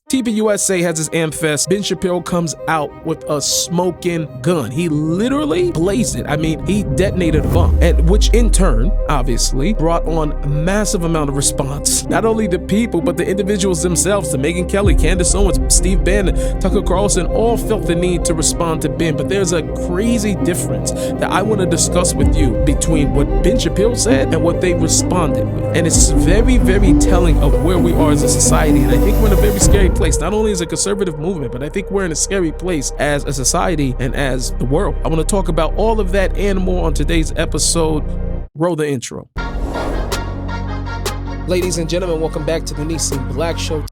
TPUSA has his Amfest. Ben Shapiro comes out with a smoking gun. He literally blazed it. I mean, he detonated a bomb, and which in turn, obviously, brought on a massive amount of response. Not only the people, but the individuals themselves, the Megyn Kelly, Candace Owens, Steve Bannon, Tucker Carlson, all felt the need to respond to Ben. But there's a crazy difference that I want to discuss with you between what Ben Shapiro said and what they responded with. And it's very, very telling of where we are as a society. And I think we're in a very scary place, not only as a conservative movement, but I think we're in a scary place as a society and as the world. I want to talk about all of that and more on today's episode. Roll the intro. Ladies and gentlemen, welcome back to the Nissim Black Show.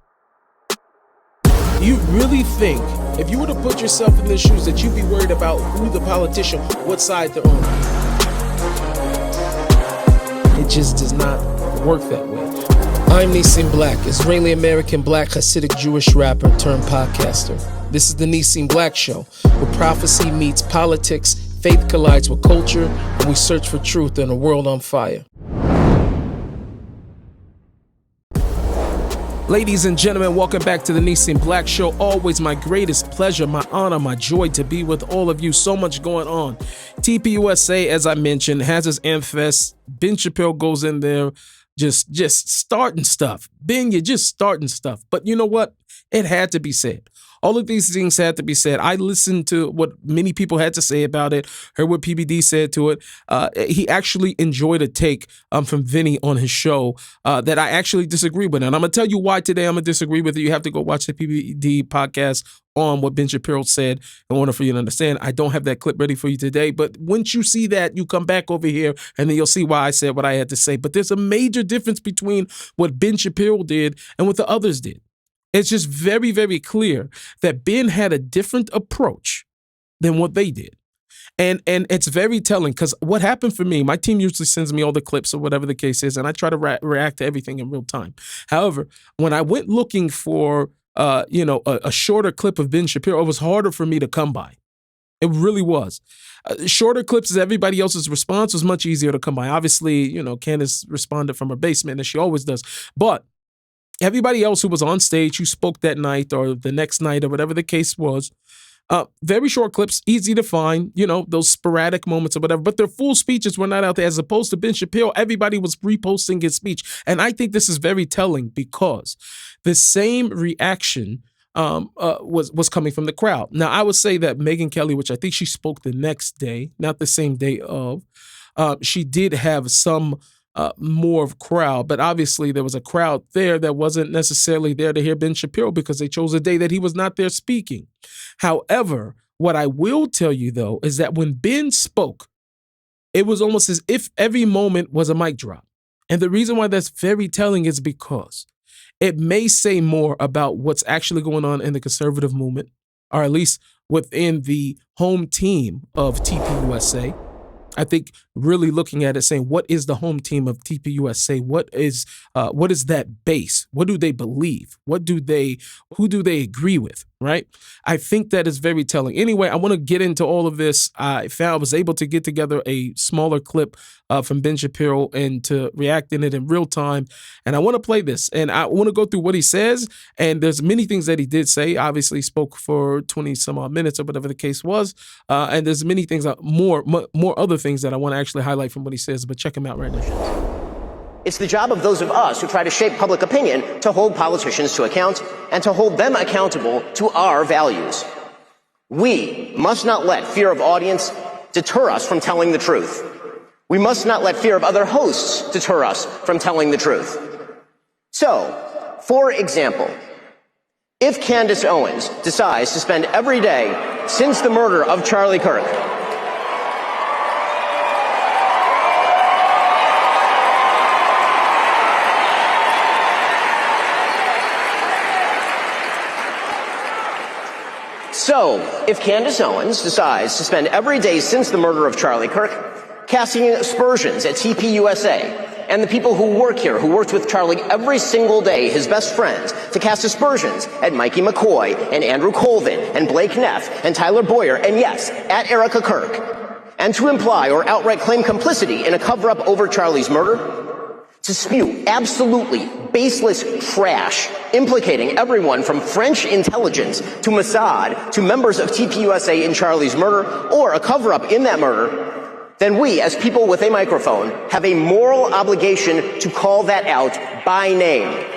Do you really think, if you were to put yourself in their shoes, that you'd be worried about who the politician, what side they're on? It just does not work that way. I'm Nissim Black, Israeli-American Black Hasidic Jewish rapper turned podcaster. This is the Nissim Black Show, where prophecy meets politics, faith collides with culture, and we search for truth in a world on fire. Ladies and gentlemen, welcome back to the Nissim Black Show. Always my greatest pleasure, my honor, my joy to be with all of you. So much going on. TPUSA, as I mentioned, has his Amfest. Ben Shapiro goes in there just starting stuff. Ben, you're just starting stuff. But you know what? It had to be said. All of these things had to be said. I listened to what many people had to say about it, heard what PBD said to it. He actually enjoyed a take from Vinny on his show that I actually disagree with. And I'm going to tell you why today I'm going to disagree with it. You have to go watch the PBD podcast on what Ben Shapiro said in order for you to understand. I don't have that clip ready for you today, but once you see that, you come back over here and then you'll see why I said what I had to say. But there's a major difference between what Ben Shapiro did and what the others did. It's just very, very clear that Ben had a different approach than what they did. And it's very telling because what happened for me, my team usually sends me all the clips or whatever the case is, and I try to react to everything in real time. However, when I went looking for a shorter clip of Ben Shapiro, it was harder for me to come by. It really was. Shorter clips of everybody else's response was much easier to come by. Obviously, Candace responded from her basement, as she always does. But everybody else who was on stage, who spoke that night or the next night or whatever the case was, very short clips, easy to find, those sporadic moments or whatever, but their full speeches were not out there. As opposed to Ben Shapiro, everybody was reposting his speech. And I think this is very telling because the same reaction was coming from the crowd. Now, I would say that Megyn Kelly, which I think she spoke the next day, not the same day of, she did have some more of crowd, but obviously there was a crowd there that wasn't necessarily there to hear Ben Shapiro because they chose a day that he was not there speaking. However, what I will tell you though is that when Ben spoke, it was almost as if every moment was a mic drop. And the reason why that's very telling is because it may say more about what's actually going on in the conservative movement, or at least within the home team of TPUSA. I think really looking at it, saying, what is the home team of TPUSA? What is that base? What do they believe? Who do they agree with? Right? I think that is very telling. Anyway, I want to get into all of this. I was able to get together a smaller clip from Ben Shapiro and to react in it in real time. And I want to play this and I want to go through what he says. And there's many things that he did say. Obviously spoke for 20 some odd minutes or whatever the case was. And there's many things, more other things that I want to actually highlight from what he says, but check him out right now. It's the job of those of us who try to shape public opinion to hold politicians to account and to hold them accountable to our values. We must not let fear of audience deter us from telling the truth. We must not let fear of other hosts deter us from telling the truth. So, for example, if Candace Owens decides to spend every day since the murder of Charlie Kirk So, if Candace Owens decides to spend every day since the murder of Charlie Kirk casting aspersions at TPUSA and the people who work here, who worked with Charlie every single day, his best friends, to cast aspersions at Mikey McCoy and Andrew Colvin and Blake Neff and Tyler Boyer and, yes, at Erica Kirk, and to imply or outright claim complicity in a cover-up over Charlie's murder, to spew absolutely baseless trash implicating everyone from French intelligence to Mossad to members of TPUSA in Charlie's murder or a cover-up in that murder, then we, as people with a microphone, have a moral obligation to call that out by name.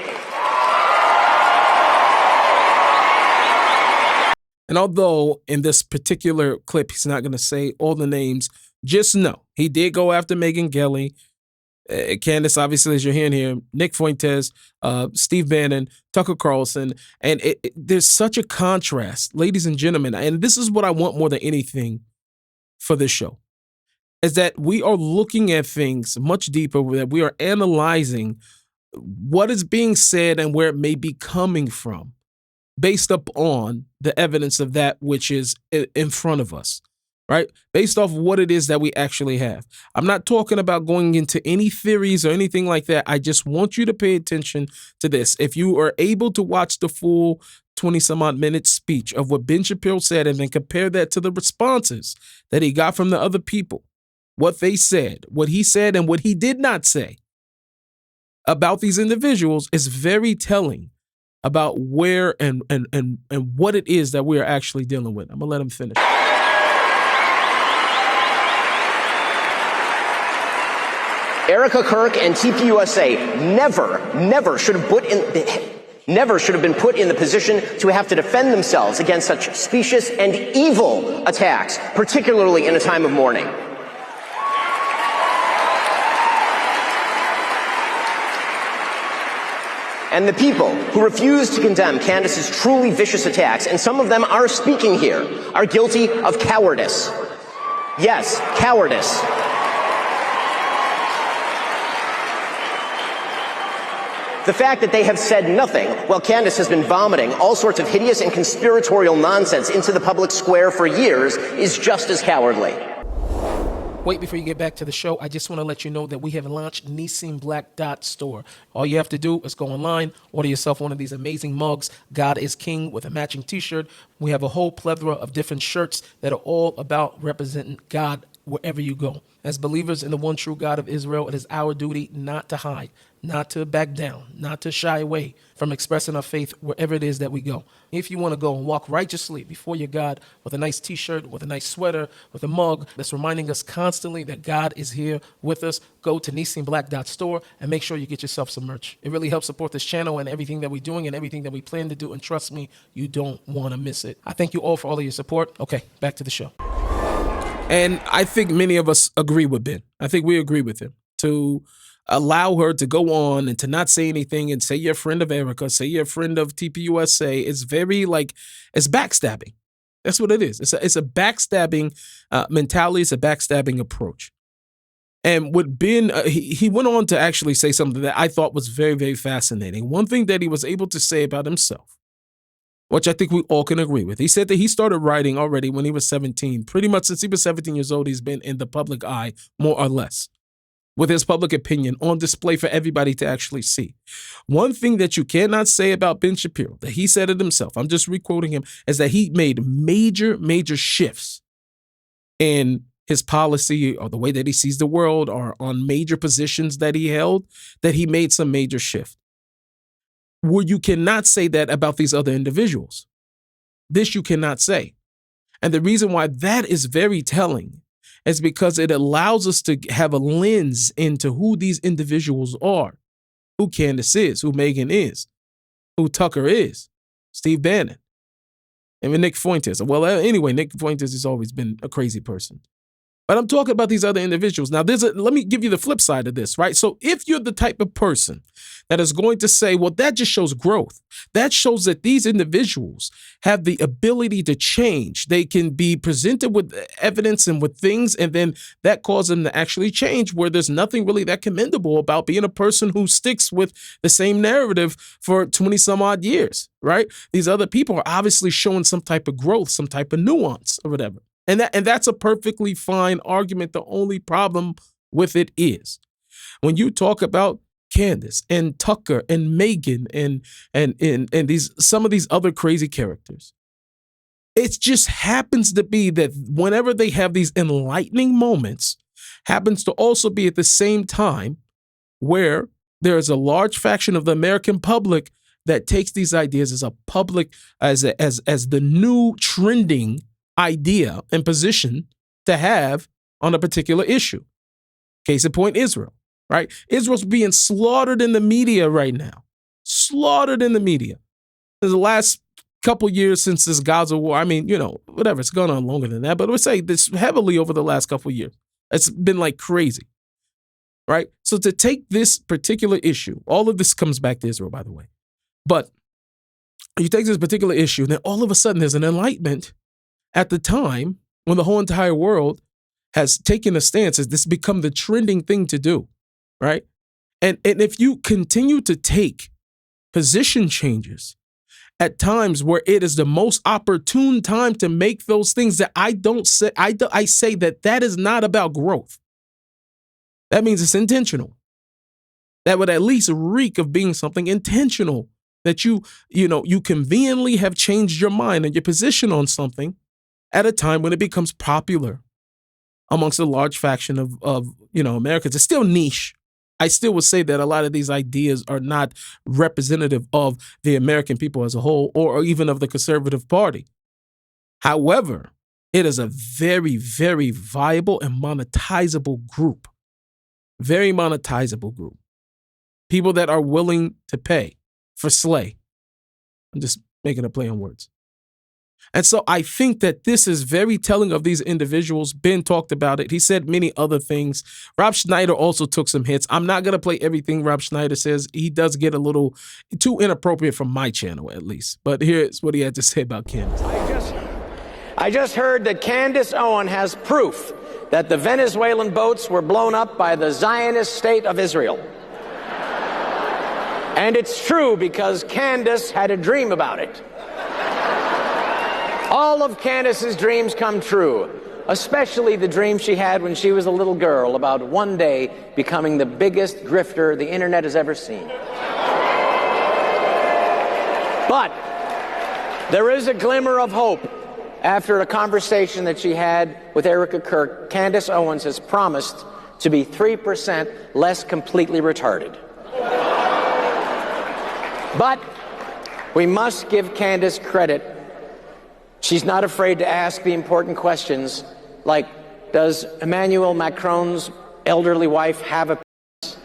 And although in this particular clip, he's not going to say all the names, just know he did go after Megan Gelly, Candace, obviously, as you're hearing here, Nick Fuentes, Steve Bannon, Tucker Carlson. And there's such a contrast, ladies and gentlemen. And this is what I want more than anything for this show, is that we are looking at things much deeper, that we are analyzing what is being said and where it may be coming from, based upon the evidence of that which is in front of us, right? Based off what it is that we actually have. I'm not talking about going into any theories or anything like that. I just want you to pay attention to this. If you are able to watch the full 20 some odd minute speech of what Ben Shapiro said and then compare that to the responses that he got from the other people, what they said, what he said and what he did not say about these individuals is very telling about where and what it is that we are actually dealing with. I'm gonna let him finish. Erica Kirk and TPUSA never should have been put in the position to have to defend themselves against such specious and evil attacks, particularly in a time of mourning. And the people who refuse to condemn Candace's truly vicious attacks, and some of them are speaking here, are guilty of cowardice. Yes, cowardice. The fact that they have said nothing while Candace has been vomiting all sorts of hideous and conspiratorial nonsense into the public square for years is just as cowardly. Wait, before you get back to the show, I just want to let you know that we have launched Nissim Black Store. All you have to do is go online, order yourself one of these amazing mugs, God is King, with a matching t-shirt. We have a whole plethora of different shirts that are all about representing God wherever you go. As believers in the one true God of Israel, it is our duty not to hide, not to back down, not to shy away from expressing our faith wherever it is that we go. If you want to go and walk righteously before your God with a nice t-shirt, with a nice sweater, with a mug that's reminding us constantly that God is here with us, go to NissimBlack.store and make sure you get yourself some merch. It really helps support this channel and everything that we're doing and everything that we plan to do. And trust me, you don't want to miss it. I thank you all for all of your support. Okay, back to the show. And I think many of us agree with Ben. I think we agree with him to allow her to go on and to not say anything and say you're a friend of Erica, say you're a friend of TPUSA. It's very it's backstabbing. That's what it is. It's a backstabbing mentality. It's a backstabbing approach. And what Ben, he went on to actually say something that I thought was very, very fascinating. One thing that he was able to say about himself, which I think we all can agree with. He said that he started writing already when he was 17. Pretty much since he was 17 years old, he's been in the public eye, more or less, with his public opinion on display for everybody to actually see. One thing that you cannot say about Ben Shapiro, that he said it himself, I'm just requoting him, is that he made major, major shifts in his policy or the way that he sees the world or on major positions that he held, that he made some major shift. Well, you cannot say that about these other individuals. This you cannot say. And the reason why that is very telling is because it allows us to have a lens into who these individuals are, who Candace is, who Megan is, who Tucker is, Steve Bannon, and Nick Fuentes. Well, anyway, Nick Fuentes has always been a crazy person. But I'm talking about these other individuals. Now, let me give you the flip side of this, right? So if you're the type of person that is going to say, well, that just shows growth. That shows that these individuals have the ability to change. They can be presented with evidence and with things, and then that causes them to actually change, where there's nothing really that commendable about being a person who sticks with the same narrative for 20 some odd years, right? These other people are obviously showing some type of growth, some type of nuance or whatever. And that's a perfectly fine argument. The only problem with it is when you talk about Candace and Tucker and Megan and these some of these other crazy characters, it just happens to be that whenever they have these enlightening moments, happens to also be at the same time where there is a large faction of the American public that takes these ideas as a public, as the new trending idea and position to have on a particular issue. Case in point, Israel, right? Israel's being slaughtered in the media right now. Slaughtered in the media. In the last couple years since this Gaza war, I mean, whatever, it's gone on longer than that, but let's say this heavily over the last couple years. It's been like crazy, right? So to take this particular issue, all of this comes back to Israel, by the way, but you take this particular issue, and then all of a sudden there's an enlightenment at the time when the whole entire world has taken a stance as this become the trending thing to do, right? And if you continue to take position changes at times where it is the most opportune time to make those things, that I say that is not about growth. That means it's intentional. That would at least reek of being something intentional, that you conveniently have changed your mind and your position on something at a time when it becomes popular amongst a large faction of Americans. It's still niche. I still would say that a lot of these ideas are not representative of the American people as a whole, or even of the conservative party. However, it is a very, very viable and monetizable group. Very monetizable group. People that are willing to pay for slay. I'm just making a play on words. And so I think that this is very telling of these individuals. Ben talked about it. He said many other things. Rob Schneider also took some hits. I'm not going to play everything Rob Schneider says. He does get a little too inappropriate from my channel, at least. But here's what he had to say about Candace. I just heard that Candace Owens has proof that the Venezuelan boats were blown up by the Zionist state of Israel. And it's true because Candace had a dream about it. All of Candace's dreams come true, especially the dream she had when she was a little girl about one day becoming the biggest grifter the internet has ever seen. But there is a glimmer of hope. After a conversation that she had with Erica Kirk, Candace Owens has promised to be 3% less completely retarded. But we must give Candace credit. She's not afraid to ask the important questions like, does Emmanuel Macron's elderly wife have a penis?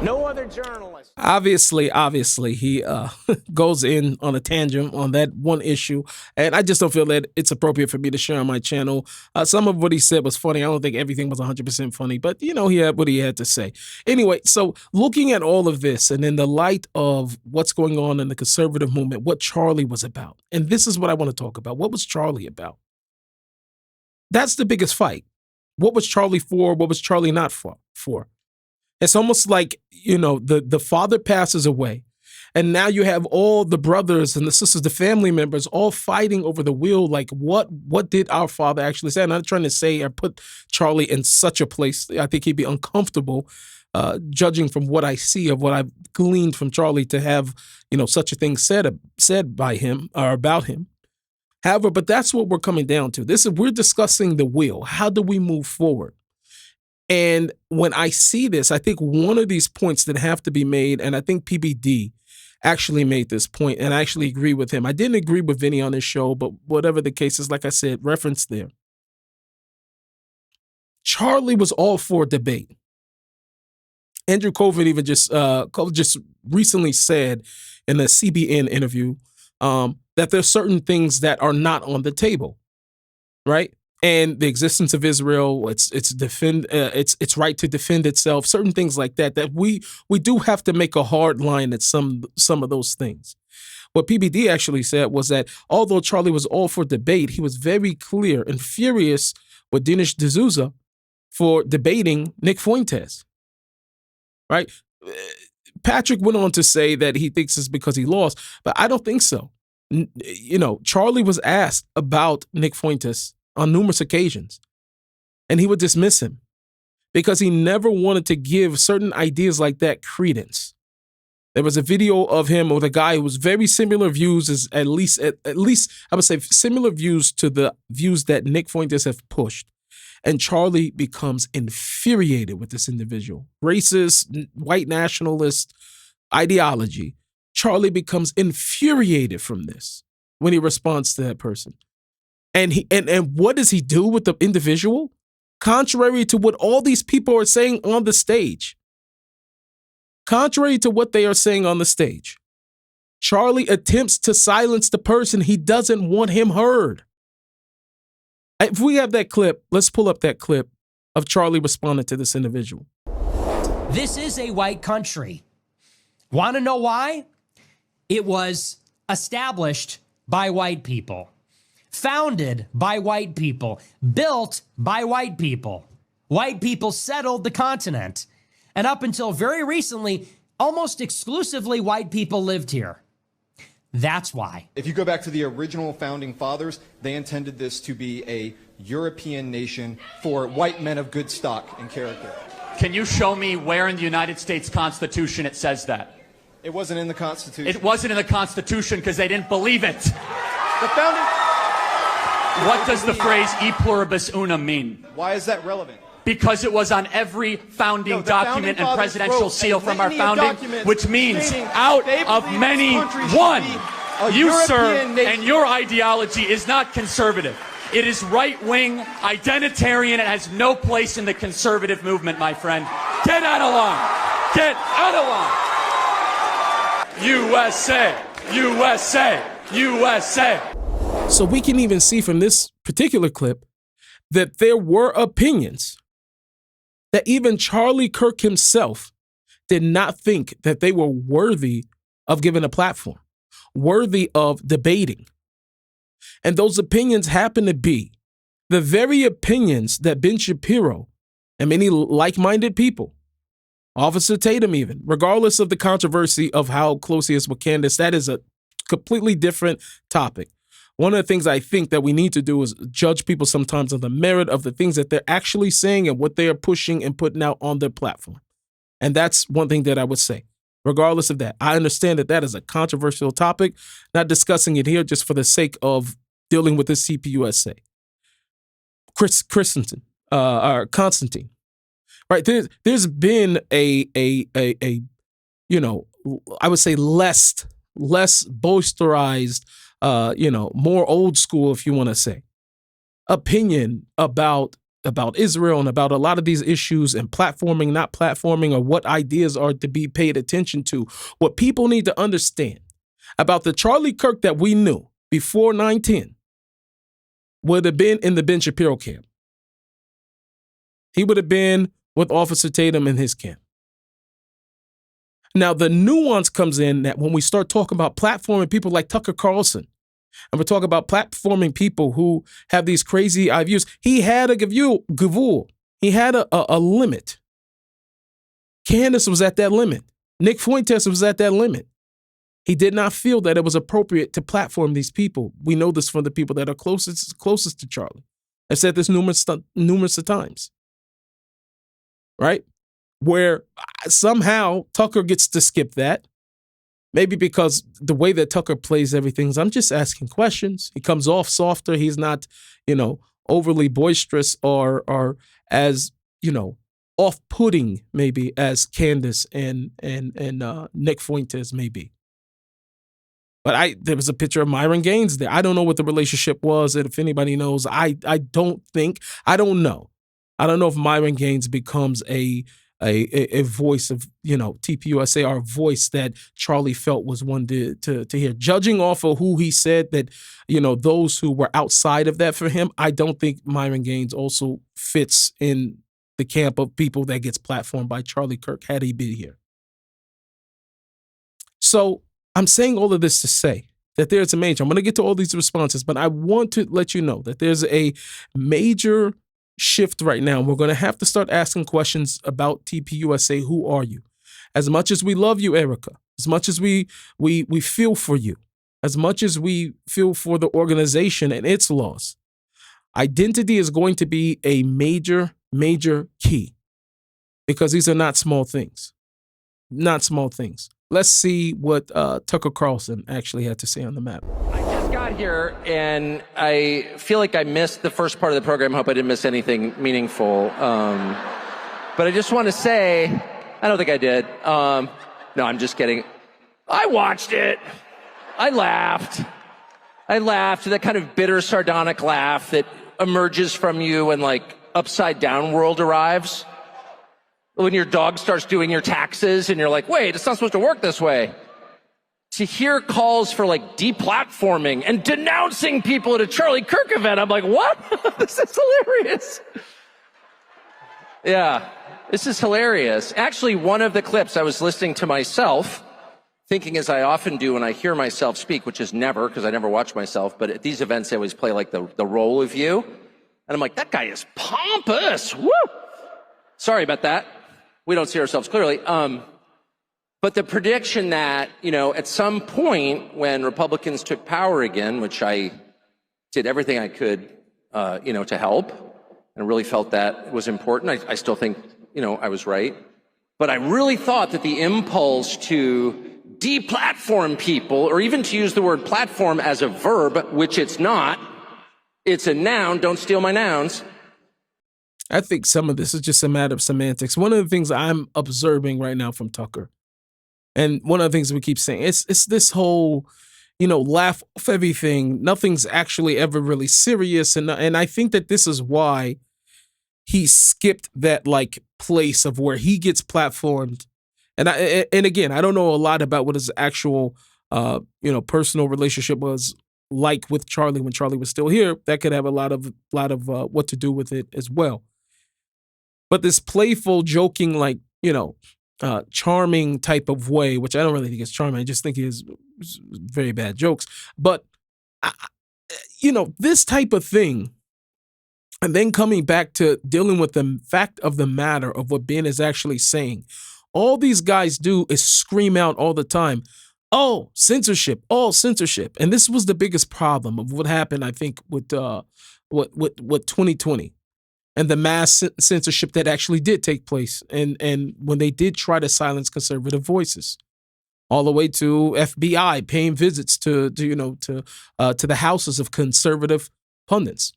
No other journalist. Obviously, he goes in on a tangent on that one issue, and I just don't feel that it's appropriate for me to share on my channel. Some of what he said was funny. I don't think everything was 100% funny, but he had what he had to say. Anyway, so looking at all of this, and in the light of what's going on in the conservative movement, what Charlie was about, and this is what I want to talk about. What was Charlie about? That's the biggest fight. What was Charlie for? What was Charlie not for? It's almost like, the father passes away, and now you have all the brothers and the sisters, the family members, all fighting over the will. Like, what did our father actually say? I'm not trying to say or put Charlie in such a place. I think he'd be uncomfortable, judging from what I see of what I've gleaned from Charlie, to have, such a thing said by him or about him. However, but that's what we're coming down to. We're discussing the will. How do we move forward? And when I see this, I think one of these points that have to be made, and I think PBD actually made this point, and I actually agree with him. I didn't agree with Vinny on this show, but whatever the case is, like I said, reference there. Charlie was all for debate. Andrew Coven even just recently said in a CBN interview that there's certain things that are not on the table, right? And the existence of Israel, its right to defend itself, certain things like that, that we do have to make a hard line at some of those things. What PBD actually said was that although Charlie was all for debate, he was very clear and furious with Dinesh D'Souza for debating Nick Fuentes, right? Patrick went on to say that he thinks it's because he lost, but I don't think so. Charlie was asked about Nick Fuentes on numerous occasions, and he would dismiss him because he never wanted to give certain ideas like that credence. There was a video of him with a guy who was very similar views, as at least I would say similar views to the views that Nick Fuentes have pushed. And Charlie becomes infuriated with this individual. Racist, white nationalist ideology. Charlie becomes infuriated from this when he responds to that person. And what does he do with the individual? Contrary to what all these people are saying on the stage. Contrary to what they are saying on the stage. Charlie attempts to silence the person. He doesn't want him heard. If we have that clip, let's pull up that clip of Charlie responding to this individual. This is a white country. Want to know why? It was established by white people, founded by white people, built by white people. White people settled the continent. And up until very recently, almost exclusively white people lived here. That's why. If you go back to the original founding fathers, they intended this to be a European nation for white men of good stock and character. Can you show me where in the United States Constitution it says that? It wasn't in the Constitution. It wasn't in the Constitution because they didn't believe it. The founding... What does the phrase e pluribus unum mean? Why is that relevant? Because it was on every founding document and presidential seal from our founding, which means out of many, one. You, sir, and your ideology is not conservative. It is right-wing, identitarian. It has no place in the conservative movement, my friend. Get out of line. Get out of line. USA, USA, USA. So we can even see from this particular clip that there were opinions that even Charlie Kirk himself did not think that they were worthy of giving a platform, worthy of debating. And those opinions happen to be the very opinions that Ben Shapiro and many like-minded people, Officer Tatum even, regardless of the controversy of how close he is with Candace, that is a completely different topic. One of the things I think that we need to do is judge people sometimes on the merit of the things that they're actually saying and what they are pushing and putting out on their platform. And that's one thing that I would say. Regardless of that, I understand that that is a controversial topic, not discussing it here just for the sake of dealing with this TPUSA. Constantine, right? There's been a I would say less boisterized, more old school, if you want to say, opinion about Israel and about a lot of these issues and platforming, not platforming, or what ideas are to be paid attention to. What people need to understand about the Charlie Kirk that we knew before 9/10 would have been in the Ben Shapiro camp. He would have been with Officer Tatum in his camp. Now, the nuance comes in that when we start talking about platforming people like Tucker Carlson, and we're talking about platforming people who have these crazy views, he had a gavul. He had a limit. Candace was at that limit. Nick Fuentes was at that limit. He did not feel that it was appropriate to platform these people. We know this from the people that are closest to Charlie. I've said this numerous times. Right? Where somehow Tucker gets to skip that. Maybe because the way that Tucker plays everything is, I'm just asking questions. He comes off softer. He's not, overly boisterous or as, off-putting maybe as Candace and Nick Fuentes may be. But there was a picture of Myron Gaines there. I don't know what the relationship was. And if anybody knows, I don't know. I don't know if Myron Gaines becomes a voice of, TPUSA, or a voice that Charlie felt was one to hear. Judging off of who he said that, those who were outside of that for him, I don't think Myron Gaines also fits in the camp of people that gets platformed by Charlie Kirk had he been here. So I'm saying all of this to say that there's a major, I'm going to get to all these responses, but I want to let you know that there's a major shift right now. We're going to have to start asking questions about TPUSA. Who are you? As much as we love you, Erica, as much as we feel for you, as much as we feel for the organization and its laws, identity is going to be a major, major key, because these are not small things. Not small things. Let's see what Tucker Carlson actually had to say on the matter. I just got here, and I feel like I missed the first part of the program. I hope I didn't miss anything meaningful. But I just want to say, I don't think I did. No, I'm just kidding. I watched it. I laughed. That kind of bitter, sardonic laugh that emerges from you when, like, Upside Down World arrives. When your dog starts doing your taxes and you're like, wait, it's not supposed to work this way. To hear calls for, like, deplatforming and denouncing people at a Charlie Kirk event, I'm like, what? This is hilarious. Yeah, this is hilarious. Actually, one of the clips, I was listening to myself, thinking as I often do when I hear myself speak, which is never, because I never watch myself, but at these events, they always play, like, the role of you. And I'm like, that guy is pompous. Woo! Sorry about that. We don't see ourselves clearly. But the prediction that, at some point when Republicans took power again, which I did everything I could, to help, and really felt that was important. I still think, I was right. But I really thought that the impulse to deplatform people, or even to use the word platform as a verb, which it's not, it's a noun, don't steal my nouns. I think some of this is just a matter of semantics. One of the things I'm observing right now from Tucker, and one of the things we keep saying, it's this whole, laugh off everything. Nothing's actually ever really serious. And I think that this is why he skipped that, like, place of where he gets platformed. And again, I don't know a lot about what his actual, personal relationship was like with Charlie when Charlie was still here. That could have a lot of what to do with it as well. But this playful, joking, like, charming type of way, which I don't really think is charming. I just think he has very bad jokes. But, this type of thing, and then coming back to dealing with the fact of the matter of what Ben is actually saying, all these guys do is scream out all the time, oh, censorship. And this was the biggest problem of what happened, I think, with 2020. And the mass censorship that actually did take place, and when they did try to silence conservative voices, all the way to FBI paying visits to the houses of conservative pundits.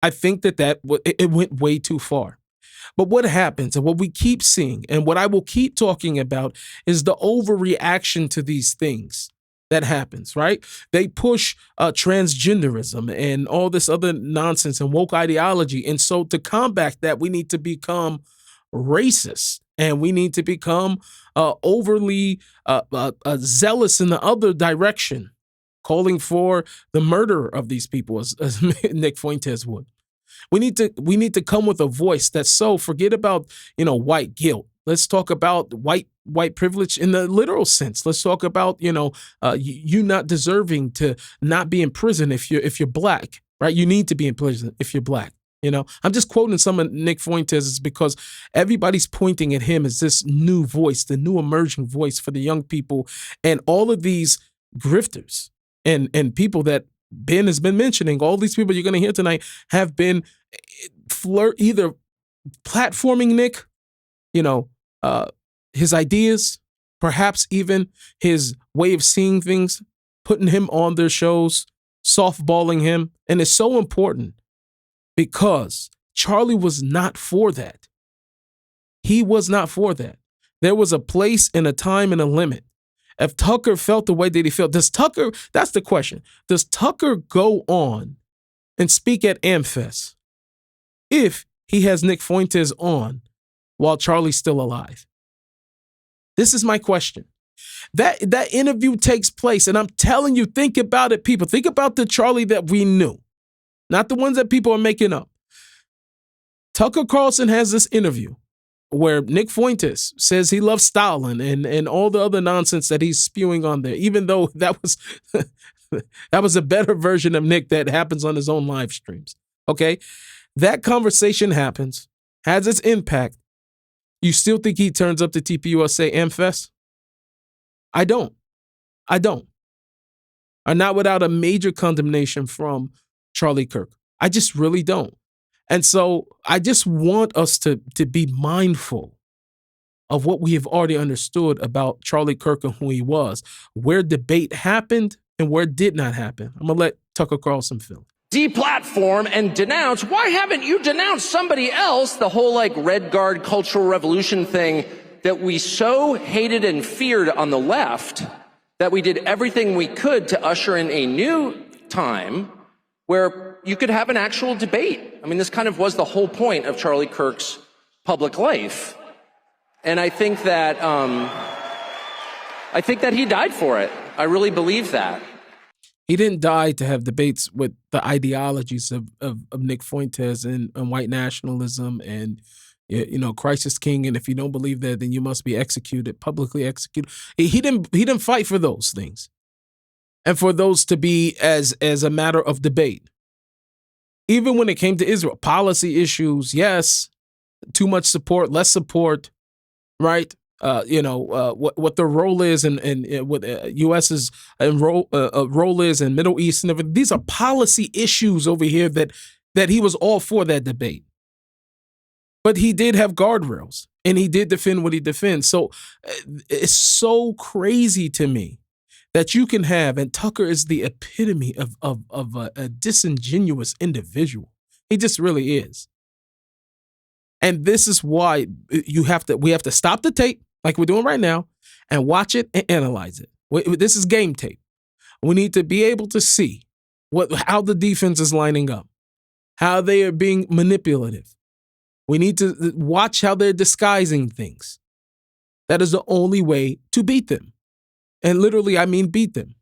I think that it went way too far. But what happens, and what we keep seeing, and what I will keep talking about, is the overreaction to these things that happens, right? They push transgenderism and all this other nonsense and woke ideology. And so to combat that, we need to become racist, and we need to become overly zealous in the other direction, calling for the murder of these people, as Nick Fuentes would. We need to come with a voice that's so, forget about, white guilt. Let's talk about white privilege in the literal sense. Let's talk about, you not deserving to not be in prison if you're black, right? You need to be in prison if you're black. I'm just quoting some of Nick Fuentes because everybody's pointing at him as this new voice, the new emerging voice for the young people, and all of these grifters and people that Ben has been mentioning. All these people you're going to hear tonight have been either platforming Nick, his ideas, perhaps even his way of seeing things, putting him on their shows, softballing him. And it's so important because Charlie was not for that. He was not for that. There was a place and a time and a limit. If Tucker felt the way that he felt, that's the question. Does Tucker go on and speak at AmFest if he has Nick Fuentes on while Charlie's still alive? This is my question. That interview takes place, and I'm telling you, think about it, people. Think about the Charlie that we knew, not the ones that people are making up. Tucker Carlson has this interview where Nick Fuentes says he loves Stalin and all the other nonsense that he's spewing on there, even though that was a better version of Nick that happens on his own live streams. Okay? That conversation happens, has its impact. You still think he turns up to TPUSA AmFest? I don't. And not without a major condemnation from Charlie Kirk. I just really don't. And so I just want us to be mindful of what we have already understood about Charlie Kirk and who he was, where debate happened and where it did not happen. I'm going to let Tucker Carlson fill. Deplatform and denounce. Why haven't you denounced somebody else? The whole like Red Guard cultural revolution thing that we so hated and feared on the left that we did everything we could to usher in a new time where you could have an actual debate. I mean, this kind of was the whole point of Charlie Kirk's public life. And I think that he died for it. I really believe that. He didn't die to have debates with the ideologies of Nick Fuentes and white nationalism and, you know, Christ is king. And if you don't believe that, then you must be executed, publicly executed. He didn't fight for those things and for those to be as a matter of debate. Even when it came to Israel, policy issues, yes, too much support, less support, right? What the role is and what U.S.'s role is in Middle East and everything. These are policy issues over here that he was all for that debate. But he did have guardrails and he did defend what he defends. So it's so crazy to me that you can have, and Tucker is the epitome of a disingenuous individual. He just really is. And this is why we have to stop the tape like we're doing right now and watch it and analyze it. This is game tape. We need to be able to see how the defense is lining up, how they are being manipulative. We need to watch how they're disguising things. That is the only way to beat them. And literally, I mean beat them.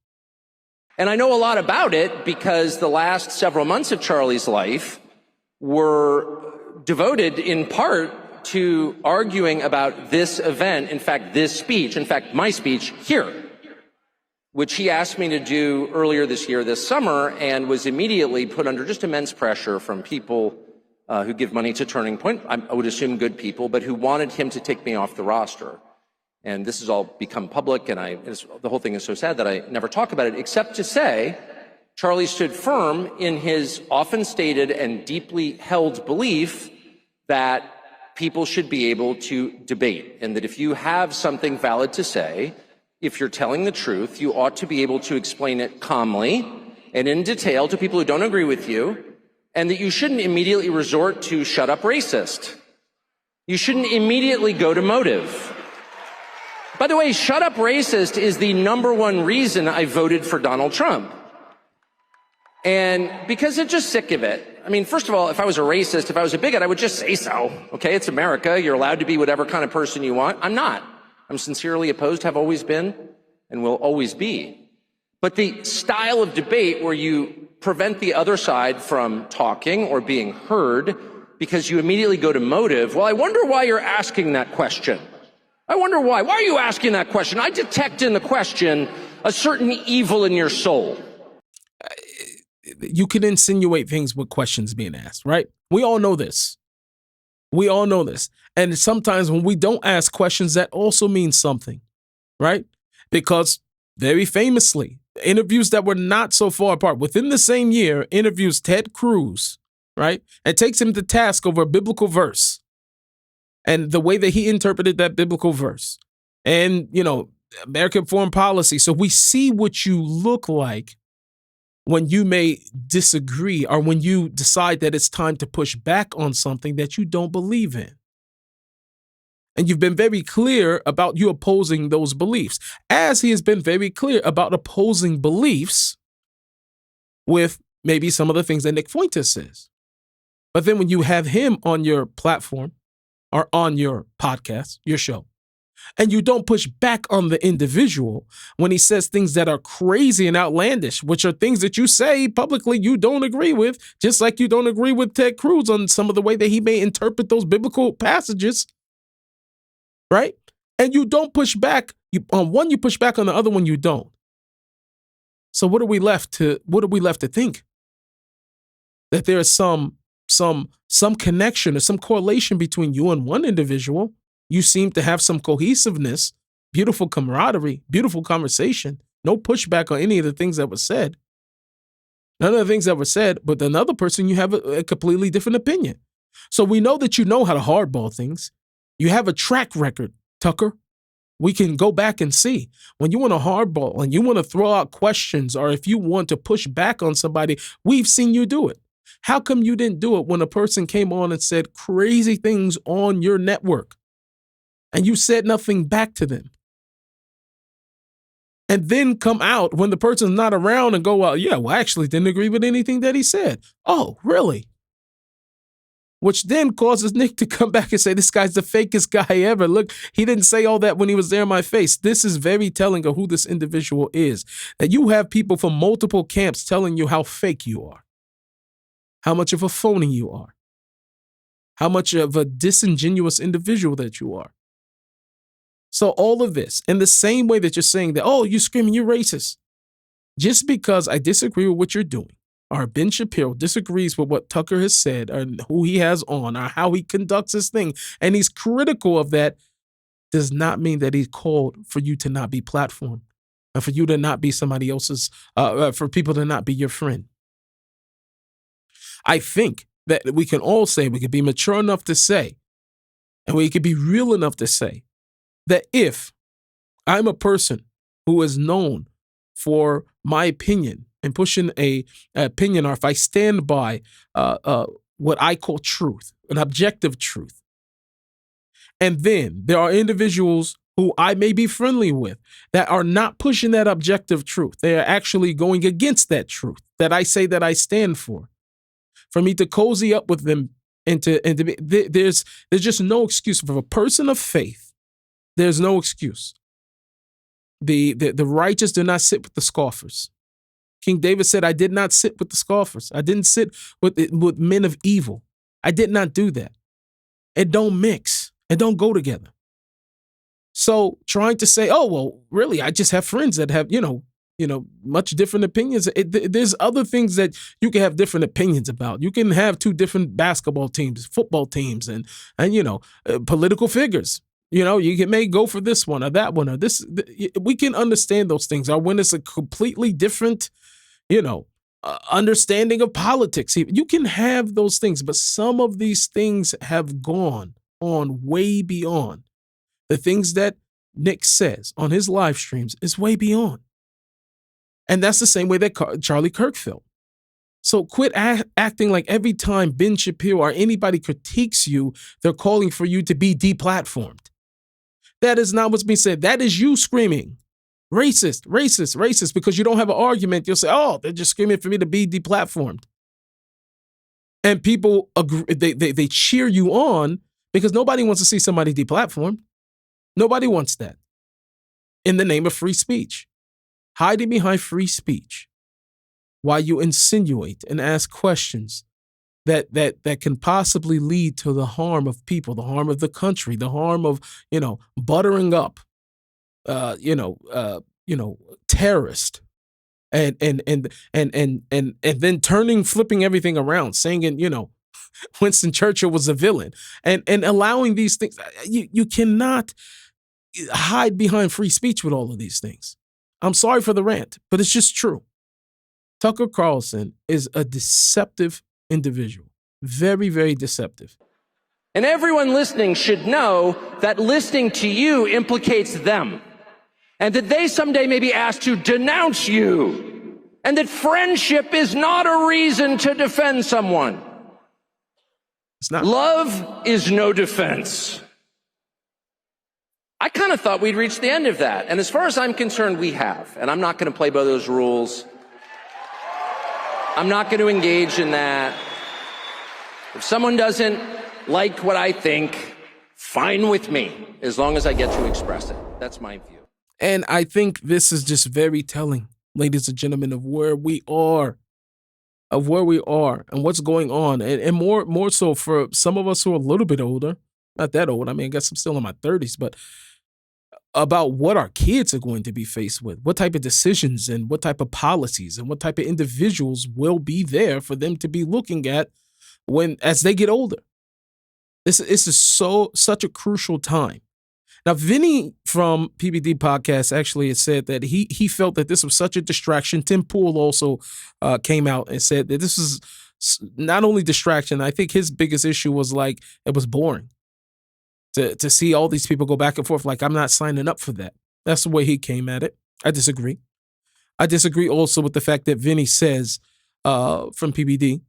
And I know a lot about it because the last several months of Charlie's life were devoted in part to arguing about this event, in fact, this speech, in fact, my speech here, which he asked me to do earlier this year, this summer, and was immediately put under just immense pressure from people who give money to Turning Point, I would assume good people, but who wanted him to take me off the roster. And this has all become public, and the whole thing is so sad that I never talk about it, except to say Charlie stood firm in his often stated and deeply held belief that people should be able to debate, and that if you have something valid to say, if you're telling the truth, you ought to be able to explain it calmly and in detail to people who don't agree with you, and that you shouldn't immediately resort to shut up racist. You shouldn't immediately go to motive. By the way, shut up racist is the #1 reason I voted for Donald Trump. And because I'm just sick of it. I mean, first of all, if I was a racist, if I was a bigot, I would just say so. Okay, it's America. You're allowed to be whatever kind of person you want. I'm not. I'm sincerely opposed, have always been, and will always be. But the style of debate where you prevent the other side from talking or being heard because you immediately go to motive, well, I wonder why you're asking that question. I wonder why. Why are you asking that question? I detect in the question a certain evil in your soul. You can insinuate things with questions being asked, right? We all know this. We all know this. And sometimes when we don't ask questions, that also means something, right? Because very famously, interviews that were not so far apart, within the same year, interviews Ted Cruz, right? And takes him to task over a biblical verse and the way that he interpreted that biblical verse and, you know, American foreign policy. So we see what you look like when you may disagree or when you decide that it's time to push back on something that you don't believe in. And you've been very clear about you opposing those beliefs, as he has been very clear about opposing beliefs with maybe some of the things that Nick Fuentes says. But then when you have him on your platform or on your podcast, your show, and you don't push back on the individual when he says things that are crazy and outlandish, which are things that you say publicly you don't agree with, just like you don't agree with Ted Cruz on some of the way that he may interpret those biblical passages, right? And you don't push back on one, you push back on the other one, you don't. So what are we left to think? That there is some connection or some correlation between you and one individual. You seem to have some cohesiveness, beautiful camaraderie, beautiful conversation, no pushback on any of the things that were said. None of the things that were said, but another person, you have a completely different opinion. So we know that you know how to hardball things. You have a track record Tucker. We can go back and see when you want to hardball and you want to throw out questions, or if you want to push back on somebody, we've seen you do it. How come you didn't do it when a person came on and said crazy things on your network and you said nothing back to them? And then come out when the person's not around and go, well, yeah, well, I actually didn't agree with anything that he said. Oh, really? Which then causes Nick to come back and say, this guy's the fakest guy ever. Look, he didn't say all that when he was there in my face. This is very telling of who this individual is. That you have people from multiple camps telling you how fake you are, how much of a phony you are, how much of a disingenuous individual that you are. So all of this, in the same way that you're saying that, oh, you're screaming, you're racist. Just because I disagree with what you're doing, or Ben Shapiro disagrees with what Tucker has said, or who he has on, or how he conducts his thing, and he's critical of that, does not mean that he's called for you to not be platformed, and for you to not be somebody else's, for people to not be your friend. I think that we can all say, we can be mature enough to say, and we can be real enough to say, that if I'm a person who is known for my opinion and pushing a opinion, or if I stand by what I call truth, an objective truth, and then there are individuals who I may be friendly with that are not pushing that objective truth, they are actually going against that truth that I say that I stand for me to cozy up with them and to be, there's just no excuse for a person of faith. There's no excuse. The righteous do not sit with the scoffers. King David said, I did not sit with the scoffers. I didn't sit with men of evil. I did not do that. It don't mix. It don't go together. So trying to say, oh, well, really, I just have friends that have, much different opinions. There's other things that you can have different opinions about. You can have two different basketball teams, football teams, and political figures. You may go for this one or that one or this. We can understand those things. Or when it's a completely different, understanding of politics, you can have those things. But some of these things have gone on way beyond the things that Nick says on his live streams is way beyond. And that's the same way that Charlie Kirk felt. So quit acting like every time Ben Shapiro or anybody critiques you, they're calling for you to be deplatformed. That is not what's being said. That is you screaming, racist, racist, racist, because you don't have an argument. You'll say, oh, they're just screaming for me to be deplatformed. And people agree, they cheer you on because nobody wants to see somebody deplatformed. Nobody wants that. In the name of free speech. Hiding behind free speech while you insinuate and ask questions that can possibly lead to the harm of people, the harm of the country, the harm of, buttering up, terrorist, and then flipping everything around, saying, Winston Churchill was a villain, and allowing these things. You cannot hide behind free speech with all of these things. I'm sorry for the rant, but it's just true. Tucker Carlson is a deceptive individual. Very, very deceptive. And everyone listening should know that listening to you implicates them. And that they someday may be asked to denounce you. And that friendship is not a reason to defend someone. It's not. Love is no defense. I kind of thought we'd reached the end of that. And as far as I'm concerned, we have. And I'm not going to play by those rules. I'm not going to engage in that. If someone doesn't like what I think, fine with me, as long as I get to express it. That's my view. And I think this is just very telling, ladies and gentlemen, of where we are and what's going on. And more so for some of us who are a little bit older, not that old. I mean, I guess I'm still in my 30s, but about what our kids are going to be faced with, what type of decisions and what type of policies and what type of individuals will be there for them to be looking at as they get older. This is such a crucial time. Now, Vinny from PBD Podcast actually had said that he felt that this was such a distraction. Tim Pool also came out and said that this is not only distraction. I think his biggest issue was it was boring. to see all these people go back and forth. Like, I'm not signing up for that. That's the way he came at it. I disagree. I disagree also with the fact that Vinny says from PBD,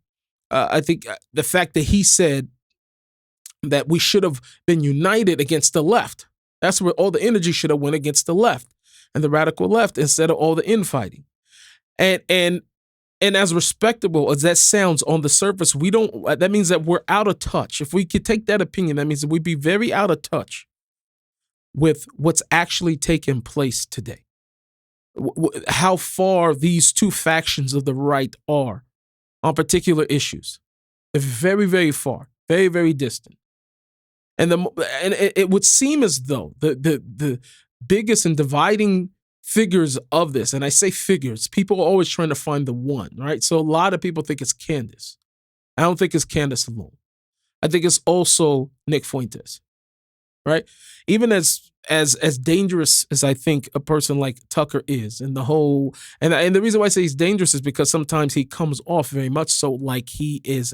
I think the fact that he said that we should have been united against the left. That's where all the energy should have went against the left and the radical left instead of all the infighting. And as respectable as that sounds on the surface, that means that we're out of touch. If we could take that opinion, that means that we'd be very out of touch with what's actually taking place today. How far these two factions of the right are on particular issues. They're very, very far, very, very distant. And it would seem as though the biggest and dividing figures of this, and I say figures, people are always trying to find the one, right? So a lot of people think it's Candace. I don't think it's Candace alone. I think it's also Nick Fuentes, right? Even as dangerous as I think a person like Tucker is, and the whole, and the reason why I say he's dangerous is because sometimes he comes off very much so like he is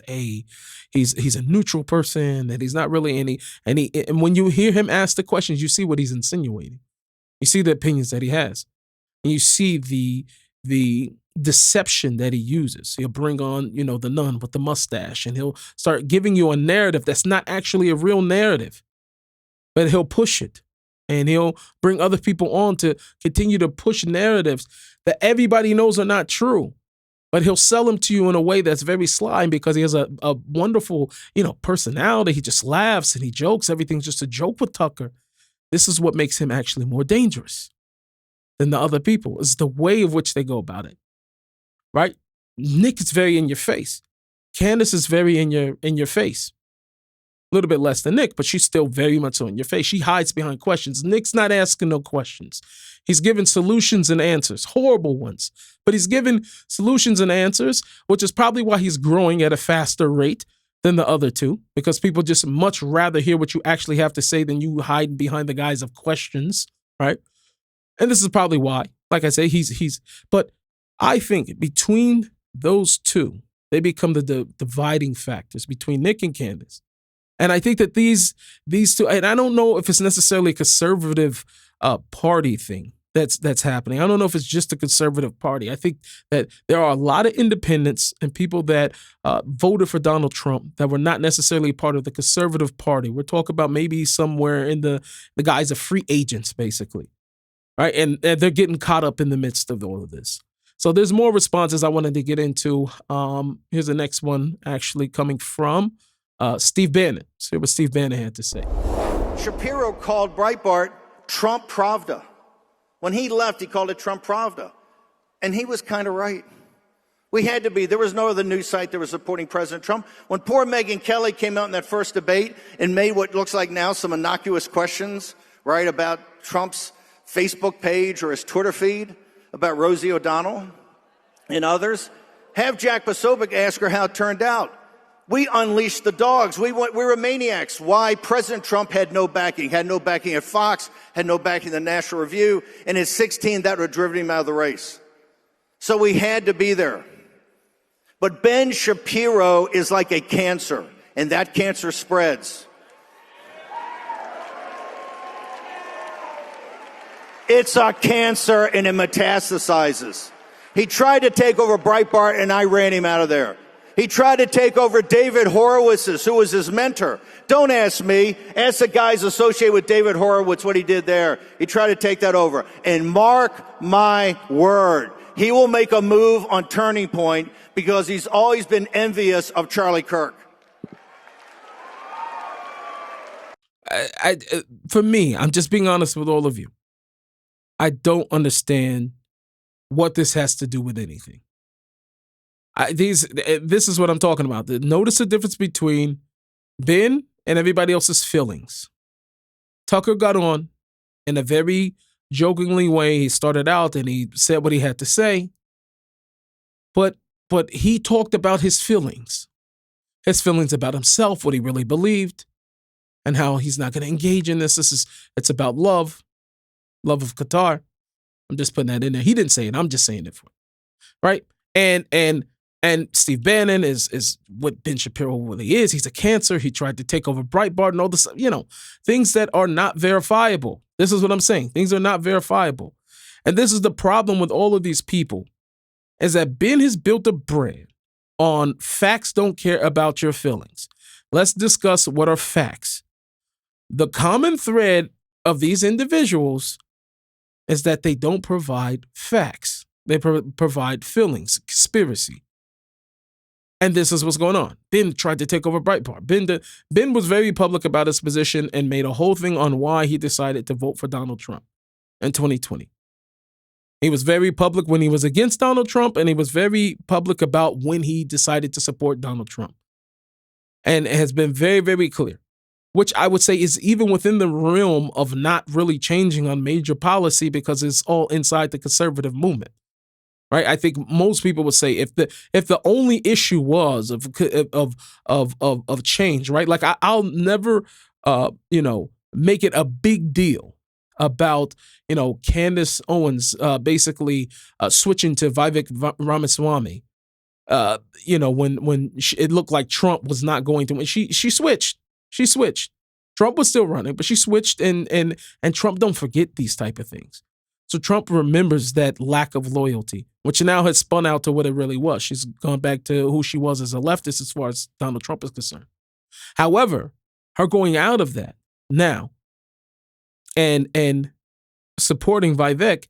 he's a neutral person, and he's not really any, and when you hear him ask the questions, you see what he's insinuating. You see the opinions that he has, and you see the deception that he uses. He'll bring on, the nun with the mustache, and he'll start giving you a narrative that's not actually a real narrative, but he'll push it. And he'll bring other people on to continue to push narratives that everybody knows are not true. But he'll sell them to you in a way that's very sly, because he has a wonderful, personality. He just laughs and he jokes. Everything's just a joke with Tucker. This is what makes him actually more dangerous than the other people. It's the way of which they go about it, right? Nick is very in your face. Candace is very in your face. A little bit less than Nick, but she's still very much so in your face. She hides behind questions. Nick's not asking no questions. He's giving solutions and answers, horrible ones, but he's giving solutions and answers, which is probably why he's growing at a faster rate than the other two, because people just much rather hear what you actually have to say than you hide behind the guise of questions, right? And this is probably why, like I say, but I think between those two, they become the dividing factors between Nick and Candace. And I think that these two, and I don't know if it's necessarily a conservative party thing that's happening. I don't know if it's just a conservative party. I think that there are a lot of independents and people that voted for Donald Trump that were not necessarily part of the conservative party. We're talking about maybe somewhere in the guise of free agents, basically, right? And they're getting caught up in the midst of all of this. So there's more responses I wanted to get into. Here's the next one actually coming from Steve Bannon. Let's hear what Steve Bannon had to say. Shapiro called Breitbart Trump Pravda. When he left, he called it Trump Pravda. And he was kind of right. We had to be. There was no other news site that was supporting President Trump. When poor Megyn Kelly came out in that first debate and made what looks like now some innocuous questions, right, about Trump's Facebook page or his Twitter feed, about Rosie O'Donnell and others, have Jack Posobiec ask her how it turned out. We unleashed the dogs. We were maniacs. Why? President Trump had no backing at Fox, had no backing at the National Review, and at 16, that would have driven him out of the race. So we had to be there. But Ben Shapiro is like a cancer, and that cancer spreads. It's a cancer, and it metastasizes. He tried to take over Breitbart, and I ran him out of there. He tried to take over David Horowitz's, who was his mentor. Don't ask me. Ask the guys associated with David Horowitz what he did there. He tried to take that over. And mark my word, he will make a move on Turning Point because he's always been envious of Charlie Kirk. For me, I'm just being honest with all of you. I don't understand what this has to do with anything. This is what I'm talking about. Notice the difference between Ben and everybody else's feelings. Tucker got on in a very jokingly way. He started out and he said what he had to say. But he talked about his feelings about himself, what he really believed, and how he's not going to engage in this. It's about love of Qatar. I'm just putting that in there. He didn't say it. I'm just saying it for him. Right? And And Steve Bannon is what Ben Shapiro really is. He's a cancer. He tried to take over Breitbart and all this, things that are not verifiable. This is what I'm saying. Things are not verifiable. And this is the problem with all of these people, is that Ben has built a brand on facts don't care about your feelings. Let's discuss what are facts. The common thread of these individuals is that they don't provide facts. They provide feelings, conspiracy. And this is what's going on. Ben tried to take over Breitbart. Ben was very public about his position and made a whole thing on why he decided to vote for Donald Trump in 2020. He was very public when he was against Donald Trump, and he was very public about when he decided to support Donald Trump. And it has been very, very clear, which I would say is even within the realm of not really changing on major policy because it's all inside the conservative movement. Right, I think most people would say if the only issue was of change, right? Like I'll never make it a big deal about Candace Owens basically switching to Vivek Ramaswamy. When it looked like Trump was not going to win, she switched. She switched. Trump was still running, but she switched, and Trump don't forget these type of things. So Trump remembers that lack of loyalty, which now has spun out to what it really was. She's gone back to who she was as a leftist as far as Donald Trump is concerned. However, her going out of that now and supporting Vivek,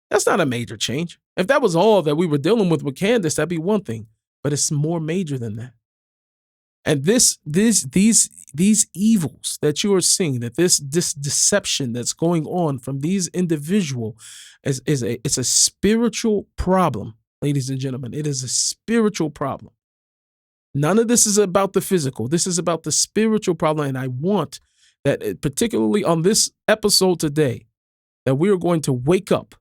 that's not a major change. If that was all that we were dealing with Candace, that'd be one thing. But it's more major than that. And these evils that you are seeing, that this deception that's going on from these individuals it's a spiritual problem, ladies and gentlemen. It is a spiritual problem. None of this is about the physical. This is about the spiritual problem. And I want that, particularly on this episode today, that we are going to wake up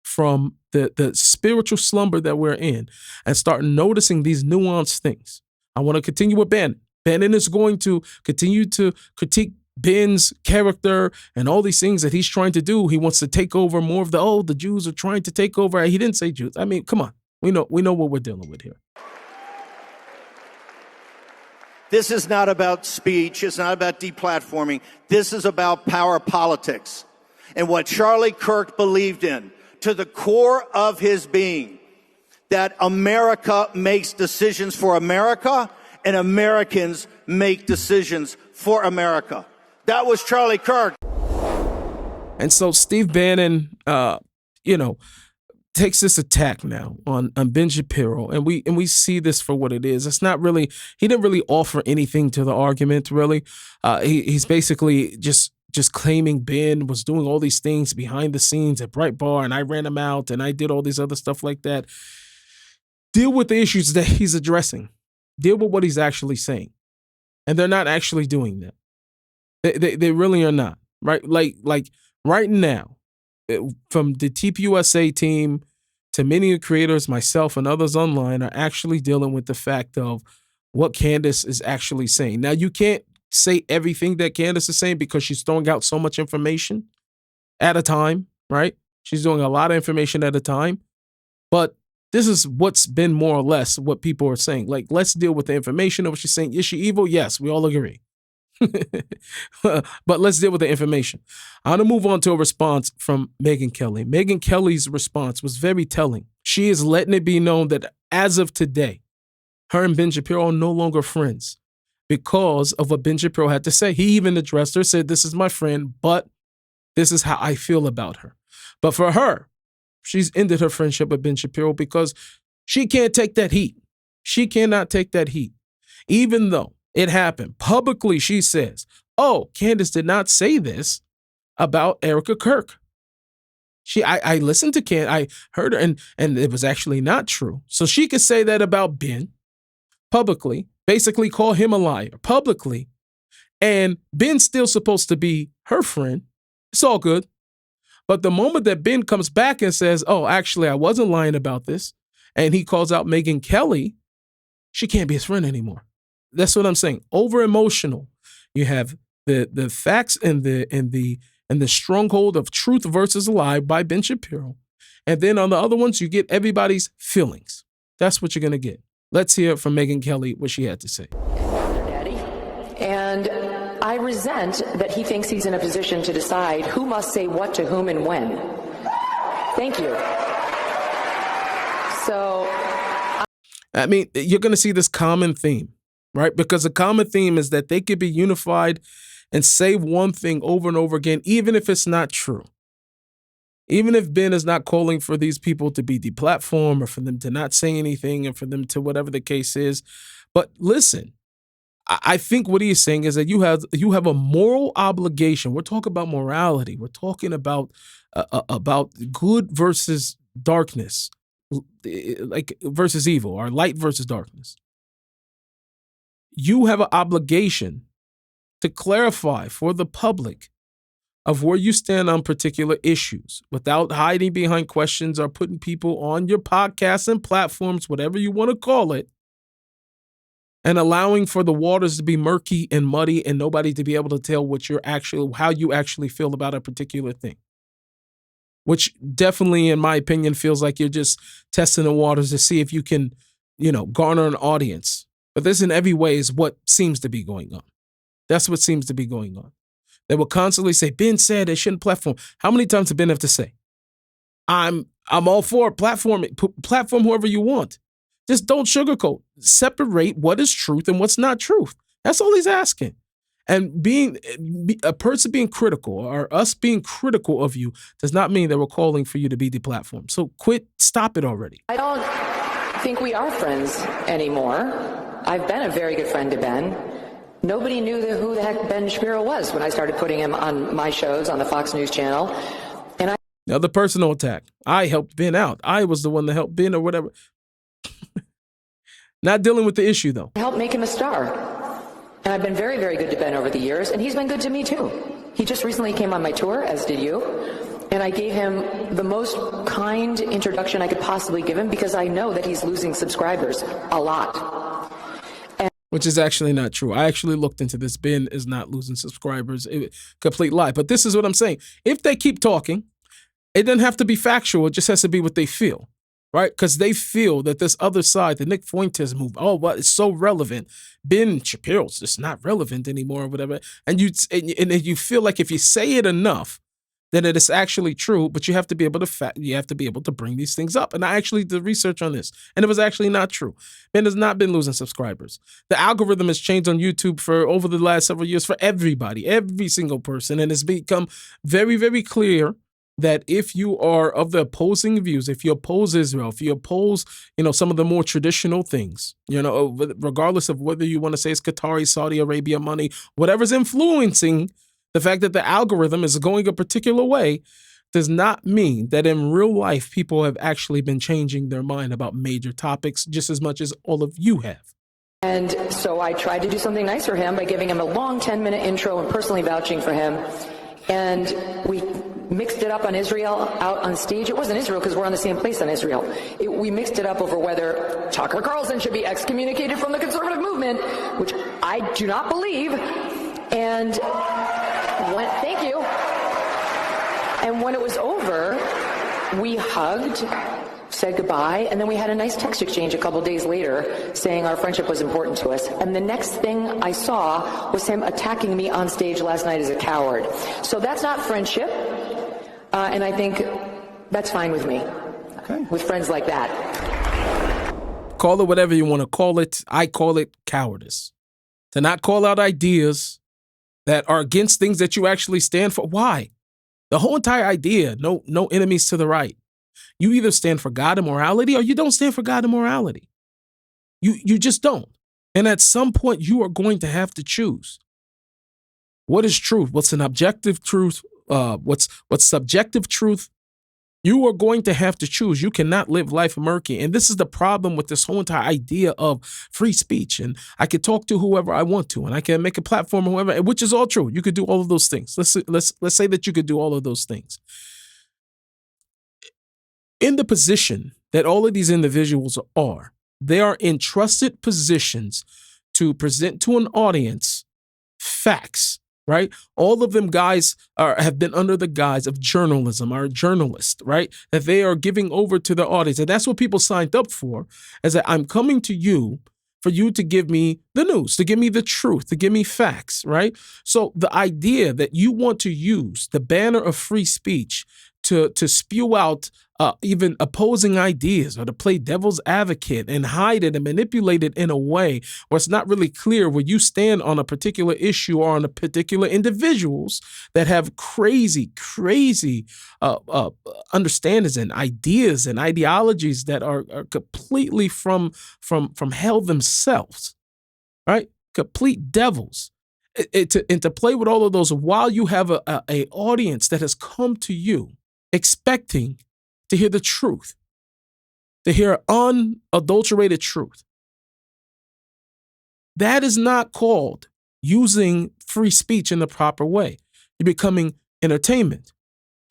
from the spiritual slumber that we're in and start noticing these nuanced things. I want to continue with Bannon. Bannon is going to continue to critique Ben's character and all these things that he's trying to do. He wants to take over more of the Jews are trying to take over. He didn't say Jews. I mean, come on. We know what we're dealing with here. This is not about speech. It's not about deplatforming. This is about power politics and what Charlie Kirk believed in to the core of his being. That America makes decisions for America and Americans make decisions for America. That was Charlie Kirk. And so Steve Bannon, takes this attack now on Ben Shapiro, and we see this for what it is. It's not really, he didn't really offer anything to the argument, really. He's basically just claiming Ben was doing all these things behind the scenes at Breitbart, and I ran him out, and I did all these other stuff like that. Deal with the issues that he's addressing. Deal with what he's actually saying. And they're not actually doing that. They really are not. Right? Like right now, from the TPUSA team to many creators, myself and others online are actually dealing with the fact of what Candace is actually saying. Now, you can't say everything that Candace is saying because she's throwing out so much information at a time, right? She's doing a lot of information at a time. But this is what's been more or less what people are saying. Like, let's deal with the information of what she's saying. Is she evil? Yes, we all agree. But let's deal with the information. I want to move on to a response from Megyn Kelly. Megyn Kelly's response was very telling. She is letting it be known that as of today, her and Ben Shapiro are no longer friends because of what Ben Shapiro had to say. He even addressed her, said, this is my friend, but this is how I feel about her. But for her, she's ended her friendship with Ben Shapiro because she can't take that heat. She cannot take that heat. Even though it happened publicly, she says, oh, Candace did not say this about Erica Kirk. I listened to Candace, I heard her, and it was actually not true. So she could say that about Ben publicly, basically call him a liar publicly, and Ben's still supposed to be her friend. It's all good. But the moment that Ben comes back and says, oh, actually, I wasn't lying about this, and he calls out Megyn Kelly, she can't be his friend anymore. That's what I'm saying. Over emotional. You have the facts and the stronghold of truth versus lie by Ben Shapiro. And then on the other ones, you get everybody's feelings. That's what you're going to get. Let's hear from Megyn Kelly what she had to say. Daddy. And I resent that he thinks he's in a position to decide who must say what to whom and when. Thank you. So, I mean, you're going to see this common theme, right? Because the common theme is that they could be unified and say one thing over and over again, even if it's not true. Even if Ben is not calling for these people to be deplatformed or for them to not say anything and for them to whatever the case is. But listen, I think what he's saying is that you have a moral obligation. We're talking about morality. We're talking about good versus darkness, like versus evil, or light versus darkness. You have an obligation to clarify for the public of where you stand on particular issues without hiding behind questions or putting people on your podcasts and platforms, whatever you want to call it, and allowing for the waters to be murky and muddy and nobody to be able to tell how you actually feel about a particular thing. Which definitely, in my opinion, feels like you're just testing the waters to see if you can, garner an audience. But this in every way is what seems to be going on. That's what seems to be going on. They will constantly say, Ben said they shouldn't platform. How many times did Ben have to say, I'm all for platform whoever you want. Just don't sugarcoat. Separate what is truth and what's not truth. That's all he's asking. And being a person being critical or us being critical of you does not mean that we're calling for you to be deplatformed. So stop it already. I don't think we are friends anymore. I've been a very good friend to Ben. Nobody knew who the heck Ben Shapiro was when I started putting him on my shows on the Fox News channel. And now the personal attack. I helped Ben out. I was the one that helped Ben or whatever. Not dealing with the issue, though. I helped make him a star. And I've been very, very good to Ben over the years, and he's been good to me, too. He just recently came on my tour, as did you, and I gave him the most kind introduction I could possibly give him because I know that he's losing subscribers a lot. Which is actually not true. I actually looked into this. Ben is not losing subscribers. Complete lie. But this is what I'm saying. If they keep talking, it doesn't have to be factual. It just has to be what they feel, right? Because they feel that this other side, the Nick Fuentes move, it's so relevant. Ben Shapiro's just not relevant anymore or whatever. And you feel like if you say it enough, then it is actually true, but you have to be able to bring these things up. And I actually did research on this, and it was actually not true. Ben has not been losing subscribers. The algorithm has changed on YouTube for over the last several years for everybody, every single person, and it's become very, very clear that if you are of the opposing views, if you oppose Israel, if you oppose, some of the more traditional things, regardless of whether you want to say it's Qatari, Saudi Arabia money, whatever's influencing the fact that the algorithm is going a particular way, does not mean that in real life people have actually been changing their mind about major topics just as much as all of you have. And so I tried to do something nice for him by giving him a long 10-minute intro and personally vouching for him. And we mixed it up on Israel out on stage. It wasn't Israel because we're on the same place on Israel. We mixed it up over whether Tucker Carlson should be excommunicated from the conservative movement, which I do not believe. And thank you. And when it was over, we hugged, said goodbye, and then we had a nice text exchange a couple days later saying our friendship was important to us. And the next thing I saw was him attacking me on stage last night as a coward. So that's not friendship, and I think that's fine with me, with friends like that. Call it whatever you want to call it. I call it cowardice. To not call out ideas that are against things that you actually stand for. Why? The whole entire idea, no enemies to the right. You either stand for God and morality or you don't stand for God and morality. You just don't. And at some point, you are going to have to choose. What is truth? What's an objective truth? What's subjective truth? You are going to have to choose. You cannot live life murky. And this is the problem with this whole entire idea of free speech. And I can talk to whoever I want to, and I can make a platform or whoever, which is all true. You could do all of those things. Let's say that you could do all of those things. In the position that all of these individuals are, they are in trusted positions to present to an audience facts, right? All of them guys have been under the guise of journalism, are journalists, right? That they are giving over to their audience. And that's what people signed up for, is that I'm coming to you for you to give me the news, to give me the truth, to give me facts, right? So the idea that you want to use the banner of free speech to spew out even opposing ideas or to play devil's advocate and hide it and manipulate it in a way where it's not really clear where you stand on a particular issue or on a particular individuals that have crazy understandings and ideas and ideologies that are completely from hell themselves, right? Complete devils. And to play with all of those while you have a audience that has come to you expecting to hear the truth, to hear unadulterated truth. That is not called using free speech in the proper way. You're becoming entertainment.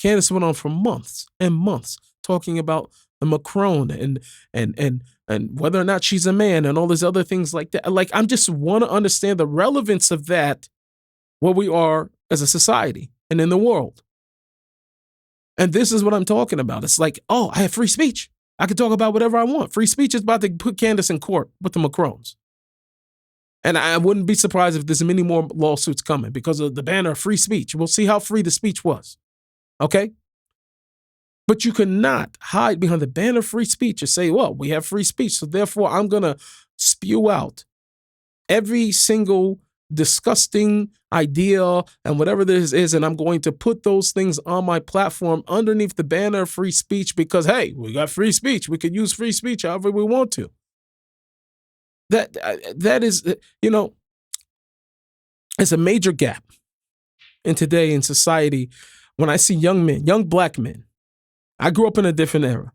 Candace went on for months and months talking about the Macron and whether or not she's a man and all these other things like that. Like, I just want to understand the relevance of that, where we are as a society and in the world. And this is what I'm talking about. It's like, oh, I have free speech. I can talk about whatever I want. Free speech is about to put Candace in court with the Macrons. And I wouldn't be surprised if there's many more lawsuits coming because of the banner of free speech. We'll see how free the speech was. Okay? But you cannot hide behind the banner of free speech and say, well, we have free speech, so therefore I'm going to spew out every single disgusting idea and whatever this is, and I'm going to put those things on my platform underneath the banner of free speech because, hey, we got free speech. We can use free speech however we want to. That is, it's a major gap in today in society when I see young men, young black men. I grew up in a different era.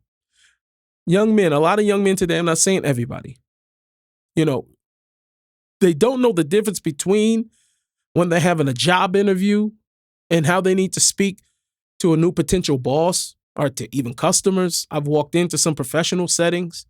Young men, a lot of young men today, I'm not saying everybody, they don't know the difference between when they're having a job interview and how they need to speak to a new potential boss or to even customers. I've walked into some professional settings,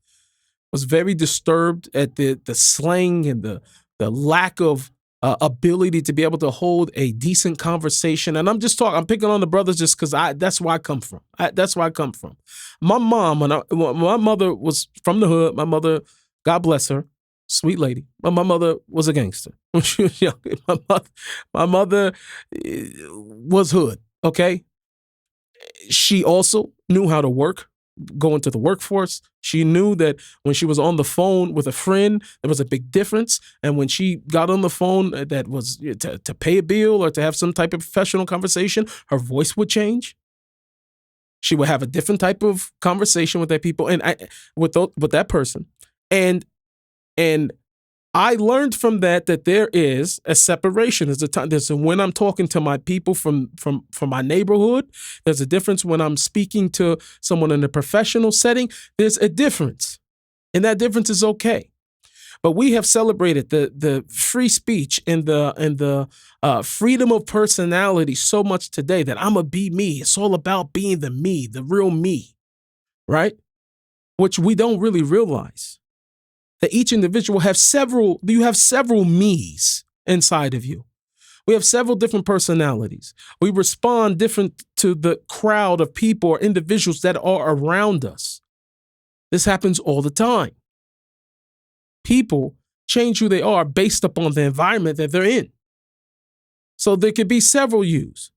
was very disturbed at the slang and the lack of ability to be able to hold a decent conversation. And I'm picking on the brothers just because that's where I come from. That's where I come from. My mom, my mother was from the hood. My mother, God bless her, sweet lady. But my mother was a gangster when she was young. My mother was hood, okay? She also knew how to work, go into the workforce. She knew that when she was on the phone with a friend, there was a big difference. And when she got on the phone that was to pay a bill or to have some type of professional conversation, her voice would change. She would have a different type of conversation with that people and with that person. And I learned from that there is a separation. There's when I'm talking to my people from my neighborhood. There's a difference when I'm speaking to someone in a professional setting. There's a difference, and that difference is okay. But we have celebrated the free speech and the freedom of personality so much today that I'm a be me. It's all about being the me, the real me, right? Which we don't really realize. That each individual you have several me's inside of you. We have several different personalities. We respond different to the crowd of people or individuals that are around us. This happens all the time. People change who they are based upon the environment that they're in. So there could be several yous.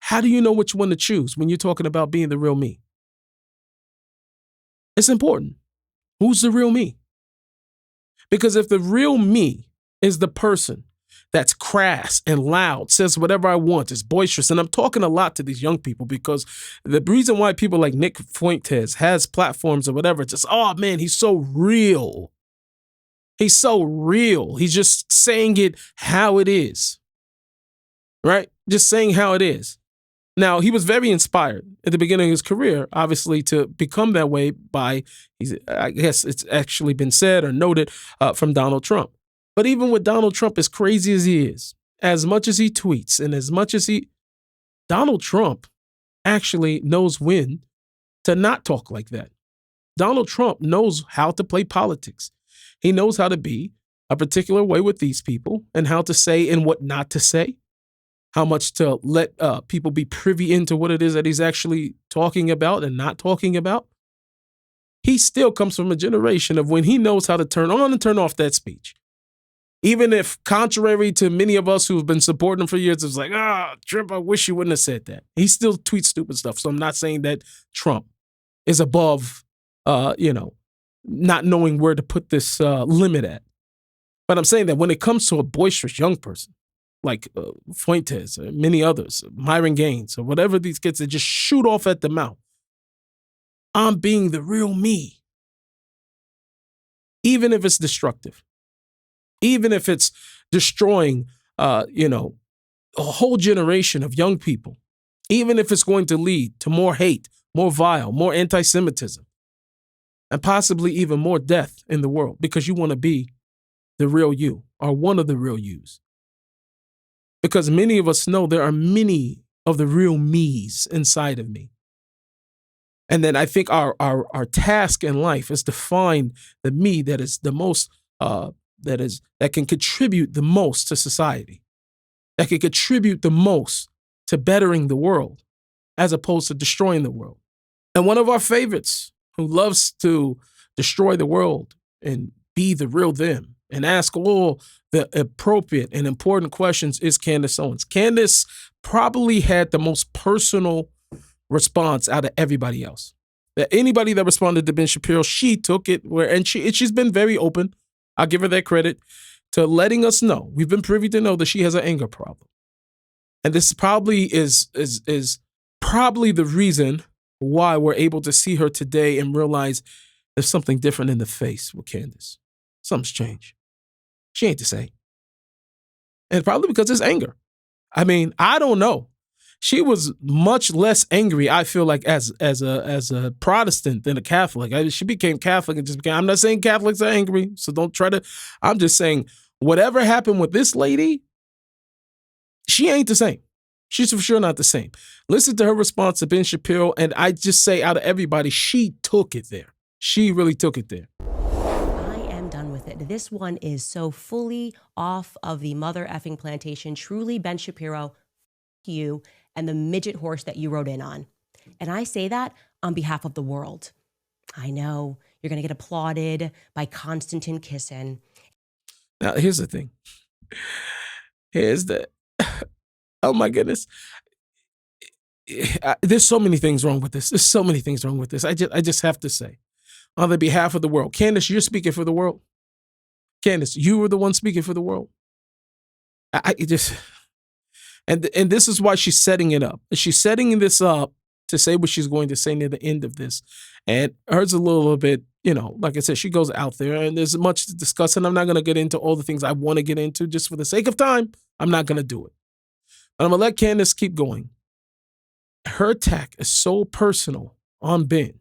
How do you know which one to choose when you're talking about being the real me? It's important. Who's the real me? Because if the real me is the person that's crass and loud, says whatever I want, is boisterous, and I'm talking a lot to these young people because the reason why people like Nick Fuentes has platforms or whatever, it's just, oh man, he's so real. He's so real. He's just saying it how it is, right? Just saying how it is. Now, he was very inspired at the beginning of his career, obviously, to become that way by, I guess it's actually been said or noted from Donald Trump. But even with Donald Trump, as crazy as he is, as much as he tweets and as much as Donald Trump actually knows when to not talk like that. Donald Trump knows how to play politics. He knows how to be a particular way with these people and how to say and what not to say, how much to let people be privy into what it is that he's actually talking about and not talking about. He still comes from a generation of when he knows how to turn on and turn off that speech. Even if, contrary to many of us who've been supporting him for years, it's like, Trump, I wish you wouldn't have said that. He still tweets stupid stuff. So I'm not saying that Trump is above, not knowing where to put this limit at. But I'm saying that when it comes to a boisterous young person, like Fuentes or many others, Myron Gaines or whatever these kids that just shoot off at the mouth, I'm being the real me. Even if it's destructive. Even if it's destroying, a whole generation of young people. Even if it's going to lead to more hate, more vile, more anti-Semitism, and possibly even more death in the world because you want to be the real you or one of the real yous. Because many of us know there are many of the real me's inside of me. And then I think our task in life is to find the me that is the most, that can contribute the most to society, that can contribute the most to bettering the world, as opposed to destroying the world. And one of our favorites who loves to destroy the world and be the real them and ask all the appropriate and important questions is Candace Owens. Candace probably had the most personal response out of everybody else. That anybody that responded to Ben Shapiro, she took it and she's been very open. I'll give her that credit to letting us know. We've been privy to know that she has an anger problem. And this probably is probably the reason why we're able to see her today and realize there's something different in the face with Candace. Something's changed. She ain't the same. And probably because it's anger. I mean, I don't know. She was much less angry, I feel like, as a Protestant than a Catholic. She became Catholic and just became, I'm not saying Catholics are angry, so don't try to, I'm just saying whatever happened with this lady, she ain't the same. She's for sure not the same. Listen to her response to Ben Shapiro, and I just say out of everybody, she took it there. She really took it there. This one is so fully off of the mother effing plantation. Truly, Ben Shapiro, you and the midget horse that you rode in on. And I say that on behalf of the world. I know you're going to get applauded by Konstantin Kisin. Now, here's the thing. Oh my goodness. There's so many things wrong with this. There's so many things wrong with this. I just have to say, on the behalf of the world, Candace, you're speaking for the world. Candace, you were the one speaking for the world. And this is why she's setting it up. She's setting this up to say what she's going to say near the end of this. And hers a little bit, like I said, she goes out there and there's much to discuss. And I'm not going to get into all the things I want to get into just for the sake of time. I'm not going to do it. But I'm going to let Candace keep going. Her attack is so personal on Ben.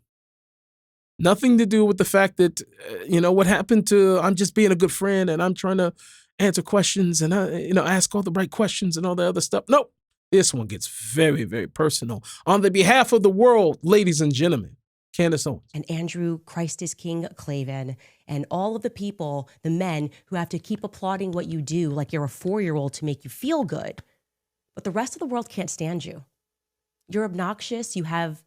Nothing to do with the fact that, what happened to, I'm just being a good friend and I'm trying to answer questions and, ask all the right questions and all the other stuff. Nope. This one gets very, very personal. On the behalf of the world, ladies and gentlemen, Candace Owens. And Andrew Christ is King Clavin and all of the people, the men who have to keep applauding what you do like you're a 4-year-old to make you feel good. But the rest of the world can't stand you. You're obnoxious. You have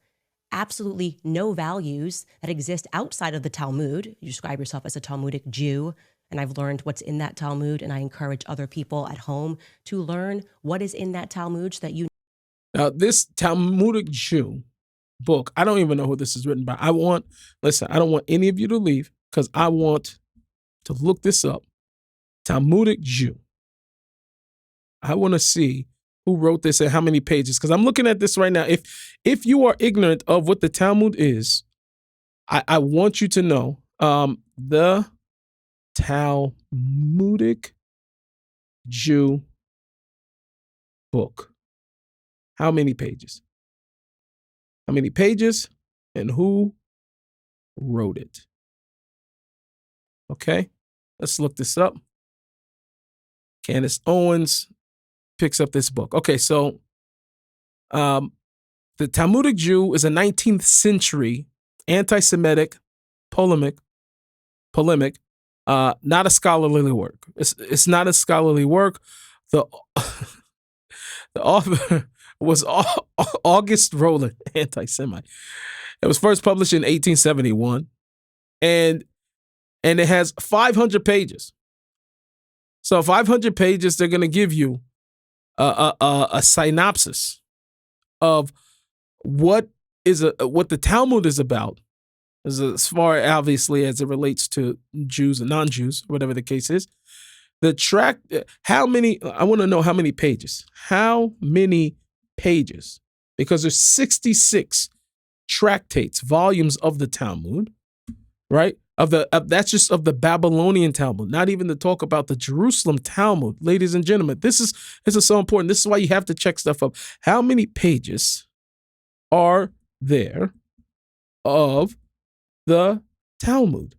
absolutely no values that exist outside of the Talmud. You describe yourself as a Talmudic Jew, and I've learned what's in that Talmud, and I encourage other people at home to learn what is in that Talmud so that you. Now, this Talmudic Jew book, I don't even know who this is written by. I don't want any of you to leave because I want to look this up. Talmudic Jew. I want to see who wrote this and how many pages, because I'm looking at this right now. If you are ignorant of what the Talmud is, I want you to know the Talmudic Jew book. How many pages? How many pages and who wrote it? Okay, let's look this up. Candace Owens picks up this book. Okay, so the Talmudic Jew is a 19th century anti-Semitic polemic Not a scholarly work. It's not a scholarly work. The the author was August Roland, anti-Semite. It was first published in 1871, and it has 500 pages. So 500 pages, they're going to give you a synopsis of what the Talmud is about, as far obviously as it relates to Jews and non-Jews, whatever the case is. The tract, I want to know how many pages. How many pages? Because there's 66 tractates, volumes of the Talmud, right? That's just of the Babylonian Talmud, not even to talk about the Jerusalem Talmud. Ladies and gentlemen, this is so important. This is why you have to check stuff up. How many pages are there of the Talmud?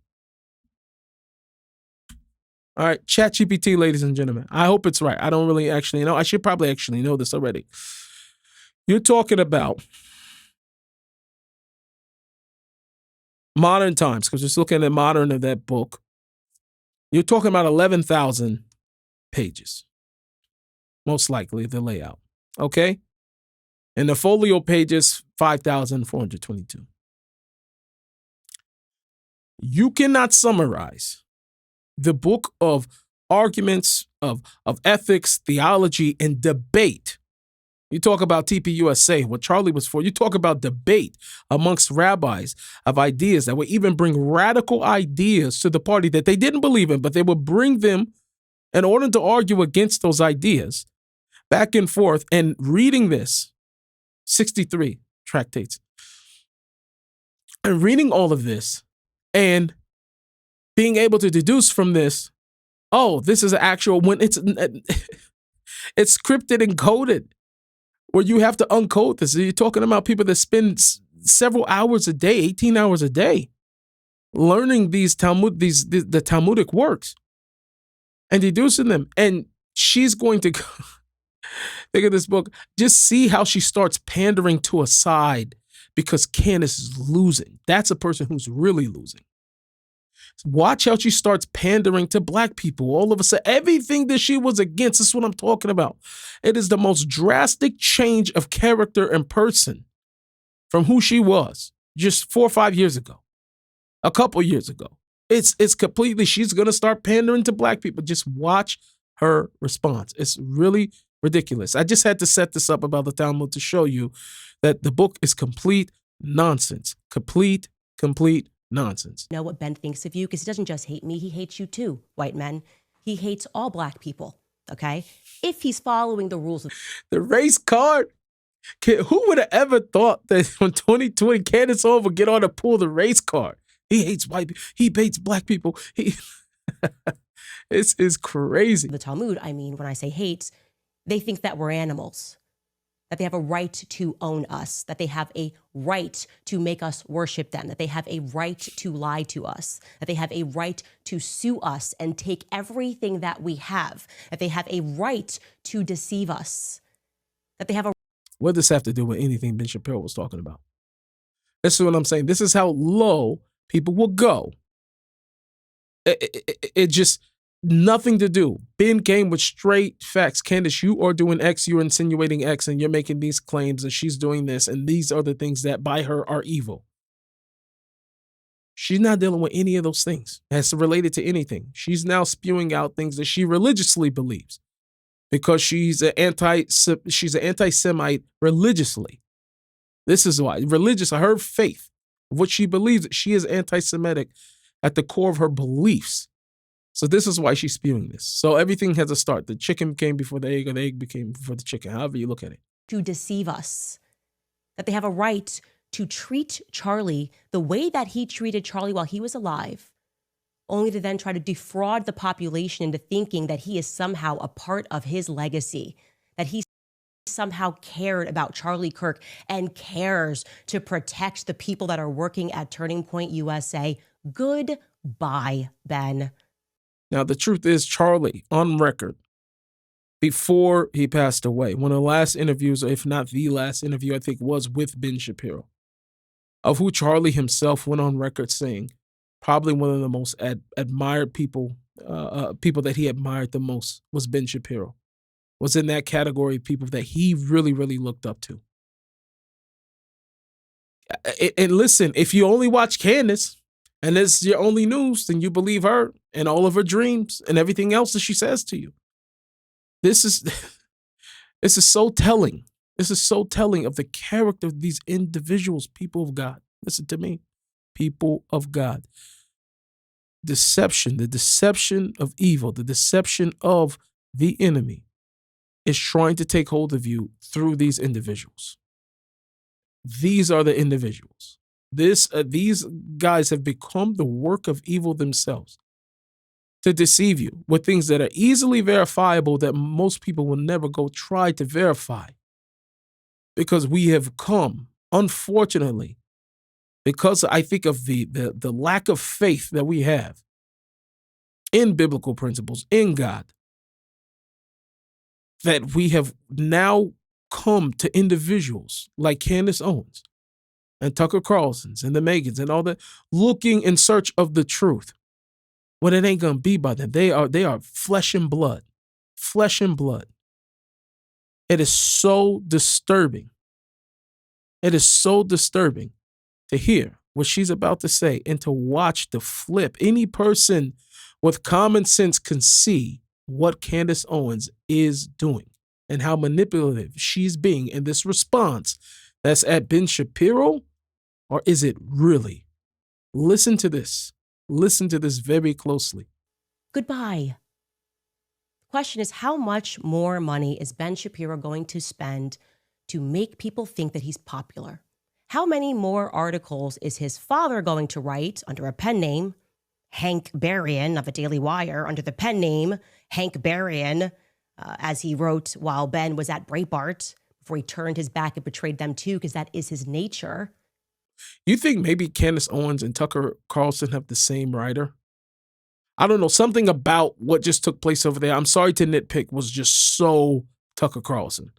All right, ChatGPT, ladies and gentlemen. I hope it's right. I don't really actually know. I should probably actually know this already. You're talking about modern times, because just looking at modern of that book, you're talking about 11,000 pages, most likely the layout. Okay, and the folio pages 5,422. You cannot summarize the book of arguments, of ethics, theology, and debate. You talk about TPUSA, what Charlie was for. You talk about debate amongst rabbis of ideas that would even bring radical ideas to the party that they didn't believe in, but they would bring them in order to argue against those ideas back and forth. And reading this, 63 tractates, and reading all of this and being able to deduce from this, oh, this is an actual, when it's scripted and coded, where you have to uncode this. You're talking about people that spend several hours a day, 18 hours a day, learning these the Talmudic works and deducing them. And she's going to go, think of this book, just see how she starts pandering to a side because Candace is losing. That's a person who's really losing. Watch how she starts pandering to black people. All of a sudden, everything that she was against, this is what I'm talking about. It is the most drastic change of character and person from who she was just 4 or 5 years ago, a couple years ago. It's completely, she's going to start pandering to black people. Just watch her response. It's really ridiculous. I just had to set this up about the Talmud to show you that the book is complete nonsense. Complete nonsense. Know what Ben thinks of you, because he doesn't just hate me, he hates you too, white men. He hates all black people, okay? If he's following the rules of the race card. Who would have ever thought that when 2020 Candace Owens would get on to pull the race card? He hates white people. He hates black people. This is crazy. The Talmud, I mean, when I say hates, they think that we're animals, that they have a right to own us, that they have a right to make us worship them, that they have a right to lie to us, that they have a right to sue us and take everything that we have, that they have a right to deceive us, that they have a... What does this have to do with anything Ben Shapiro was talking about? This is what I'm saying. This is how low people will go. It just... Nothing to do. Ben came with straight facts. Candace, you are doing X, you're insinuating X, and you're making these claims, and she's doing this, and these are the things that by her are evil. She's not dealing with any of those things as related to anything. She's now spewing out things that she religiously believes because she's an anti-Semite religiously. This is why. Her faith, what she believes, she is anti-Semitic at the core of her beliefs. So this is why she's spewing this. So everything has a start. The chicken came before the egg, or the egg became before the chicken, however you look at it. To deceive us. That they have a right to treat Charlie the way that he treated Charlie while he was alive, only to then try to defraud the population into thinking that he is somehow a part of his legacy, that he somehow cared about Charlie Kirk and cares to protect the people that are working at Turning Point USA. Goodbye, Ben. Now, the truth is, Charlie, on record, before he passed away, one of the last interviews, if not the last interview, I think was with Ben Shapiro, of who Charlie himself went on record saying, probably one of the most admired people, people that he admired the most was Ben Shapiro. Was in that category of people that he really, really looked up to. And listen, if you only watch Candace and it's your only news, then you believe her and all of her dreams and everything else that she says to you. This is so telling. This is so telling of the character of these individuals, people of God. Listen to me, people of God. Deception, the deception of evil, the deception of the enemy is trying to take hold of you through these individuals. These are the individuals. These guys have become the work of evil themselves to deceive you with things that are easily verifiable that most people will never go try to verify. Because we have come, unfortunately, because I think of the lack of faith that we have in biblical principles, in God, that we have now come to individuals like Candace Owens and Tucker Carlson's and the Megans and all that, looking in search of the truth when it ain't gonna be by them. They are flesh and blood, flesh and blood. It is so disturbing. It is so disturbing to hear what she's about to say and to watch the flip. Any person with common sense can see what Candace Owens is doing and how manipulative she's being in this response that's at Ben Shapiro. Or is it really? Listen to this. Listen to this very closely. Goodbye. The question is, how much more money is Ben Shapiro going to spend to make people think that he's popular? How many more articles is his father going to write under a pen name, Hank Berrien of the Daily Wire, under the pen name Hank Berrien, as he wrote while Ben was at Breitbart before he turned his back and betrayed them too, because that is his nature. You think maybe Candace Owens and Tucker Carlson have the same writer? I don't know. Something about what just took place over there, I'm sorry to nitpick, was just so Tucker Carlson.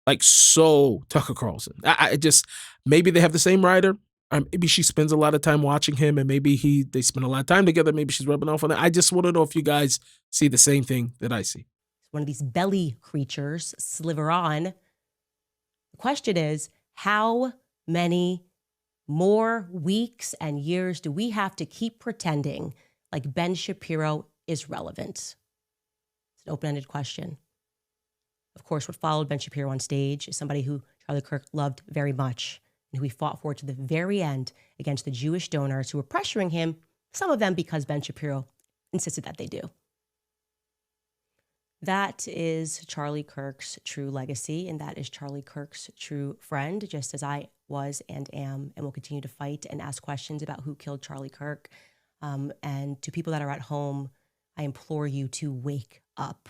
Like so Tucker Carlson. I just, maybe they have the same writer. Maybe she spends a lot of time watching him and maybe they spend a lot of time together. Maybe she's rubbing off on that. I just want to know if you guys see the same thing that I see. One of these belly creatures sliver on. The question is, how many more weeks and years do we have to keep pretending like Ben Shapiro is relevant? It's an open-ended question. Of course, what followed Ben Shapiro on stage is somebody who Charlie Kirk loved very much and who he fought for to the very end against the Jewish donors who were pressuring him, some of them because Ben Shapiro insisted that they do. That is Charlie Kirk's true legacy, and that is Charlie Kirk's true friend, just as I was and am and will continue to fight and ask questions about who killed Charlie Kirk. And to people that are at home, I implore you to wake up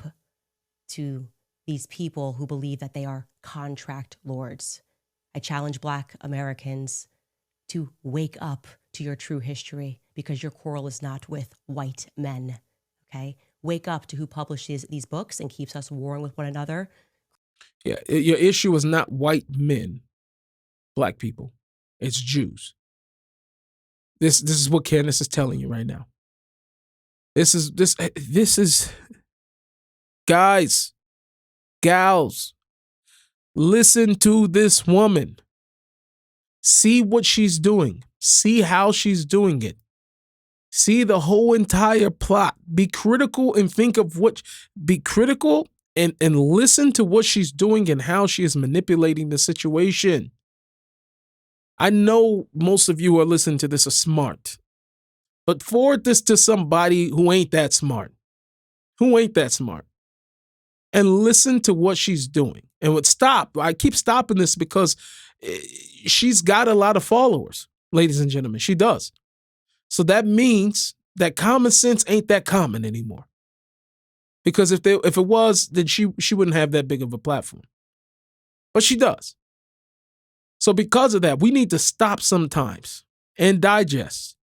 to these people who believe that they are contract lords. I challenge Black Americans to wake up to your true history, because your quarrel is not with white men, okay? Wake up to who publishes these books and keeps us warring with one another. Yeah, your issue is not white men, Black people. It's Jews. This is what Candace is telling you right now. This is guys, gals, listen to this woman. See what she's doing. See how she's doing it. See the whole entire plot. Be critical and think of be critical and listen to what she's doing and how she is manipulating the situation. I know most of you who are listening to this are smart, but forward this to somebody who ain't that smart. And listen to what she's doing. And I keep stopping this because she's got a lot of followers, ladies and gentlemen. She does. So that means that common sense ain't that common anymore. Because if it was, then she wouldn't have that big of a platform. But she does. So because of that, we need to stop sometimes and digest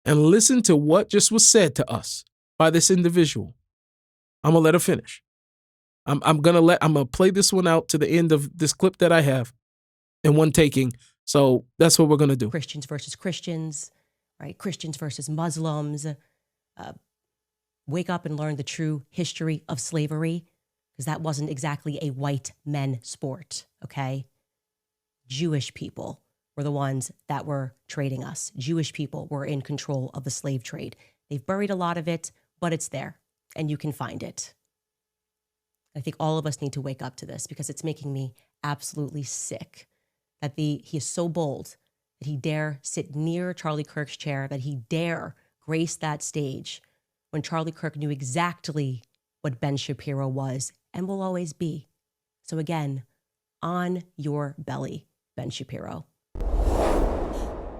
and listen to what just was said to us by this individual. I'm gonna let her finish. I'm gonna play this one out to the end of this clip that I have in one taking. So that's what we're gonna do. Christians versus Christians, right? Christians versus Muslims. Wake up and learn the true history of slavery, because that wasn't exactly a white men sport, okay? Jewish people were the ones that were trading us. Jewish people were in control of the slave trade. They've buried a lot of it, but it's there, and you can find it. I think all of us need to wake up to this, because it's making me absolutely sick that he is so bold that he dare sit near Charlie Kirk's chair, that he dare grace that stage when Charlie Kirk knew exactly what Ben Shapiro was and will always be. So again, on your belly, Ben Shapiro.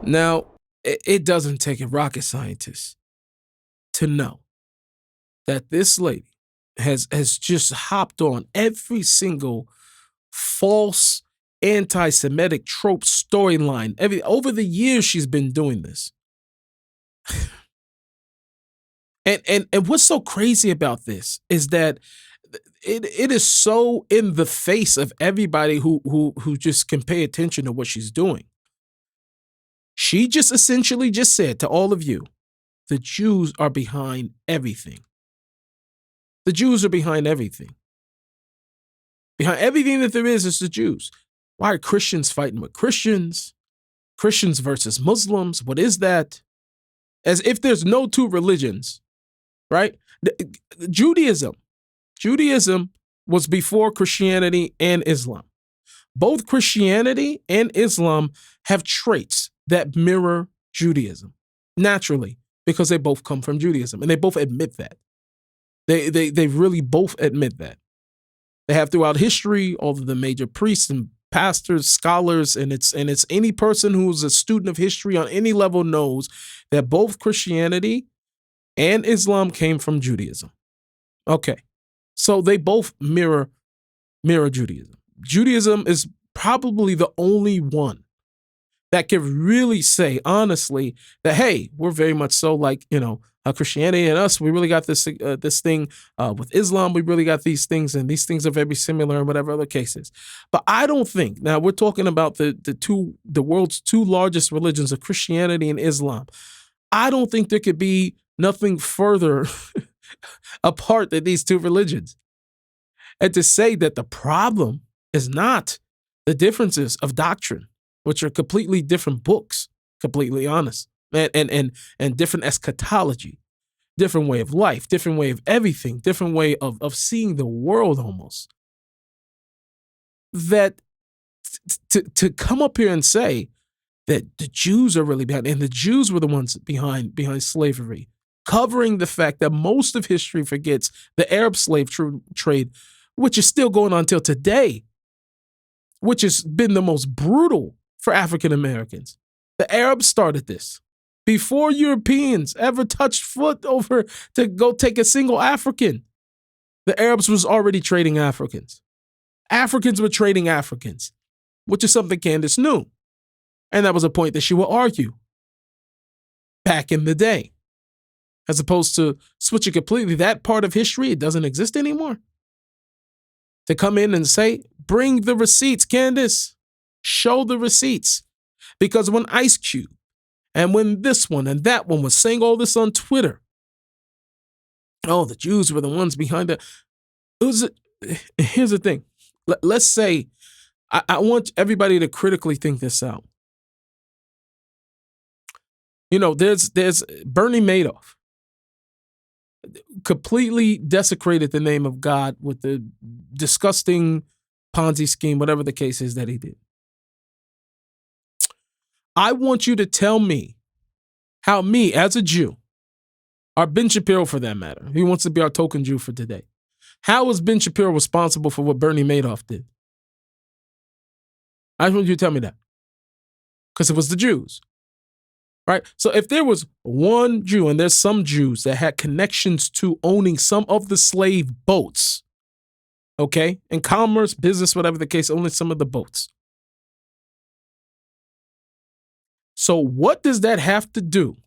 Now, it doesn't take a rocket scientist to know that this lady has just hopped on every single false anti-Semitic trope storyline. Over the years, she's been doing this. And what's so crazy about this is that it is so in the face of everybody who just can pay attention to what she's doing. She just essentially just said to all of you, the Jews are behind everything. The Jews are behind everything. Behind everything that there is the Jews. Why are Christians fighting with Christians? Christians versus Muslims? What is that? As if there's no two religions, right? Judaism was before Christianity and Islam. Both Christianity and Islam have traits that mirror Judaism naturally, because they both come from Judaism, and they both admit that. They really both admit that. They have throughout history, all of the major priests and pastors, scholars, and it's any person who's a student of history on any level knows that both Christianity and Islam came from Judaism. Okay, so they both mirror Judaism. Judaism is probably the only one that can really say honestly that, hey, we're very much so like, Christianity and us, we really got this thing with Islam. We really got these things, and these things are very similar in whatever other cases. But I don't think, now we're talking about the world's two largest religions of Christianity and Islam. I don't think there could be nothing further apart than these two religions. And to say that the problem is not the differences of doctrine, which are completely different books, completely honest, and different eschatology, different way of life, different way of everything, different way of seeing the world almost. That to come up here and say that the Jews are really behind, and the Jews were the ones behind slavery, covering the fact that most of history forgets the Arab slave trade, which is still going on till today, which has been the most brutal for African Americans. The Arabs started this before Europeans ever touched foot over to go take a single African. The Arabs was already trading Africans. Africans were trading Africans, which is something Candace knew. And that was a point that she would argue back in the day. As opposed to switching completely that part of history, it doesn't exist anymore. To come in and say, bring the receipts, Candace. Show the receipts. Because when Ice Cube and when this one and that one was saying all this on Twitter, oh, the Jews were the ones behind it. Here's the thing. Let's say, I want everybody to critically think this out. There's Bernie Madoff. Completely desecrated the name of God with the disgusting Ponzi scheme, whatever the case is that he did. I want you to tell me how me, as a Jew, or Ben Shapiro for that matter, he wants to be our token Jew for today. How is Ben Shapiro responsible for what Bernie Madoff did? I just want you to tell me that. Because it was the Jews. Right? So if there was one Jew, and there's some Jews that had connections to owning some of the slave boats, okay, in commerce, business, whatever the case, owning some of the boats. So what does that have to do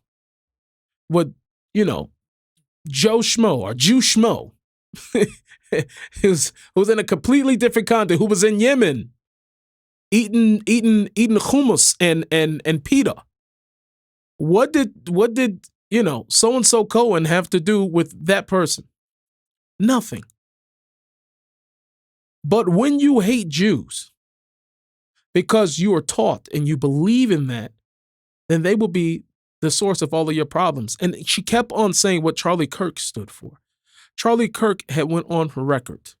with, Joe Schmo or Jew Schmo, who's in a completely different continent, who was in Yemen, eating hummus and pita? What did so-and-so Cohen have to do with that person? Nothing. But when you hate Jews because you are taught and you believe in that, then they will be the source of all of your problems. And she kept on saying what Charlie Kirk stood for. Charlie Kirk had went on for record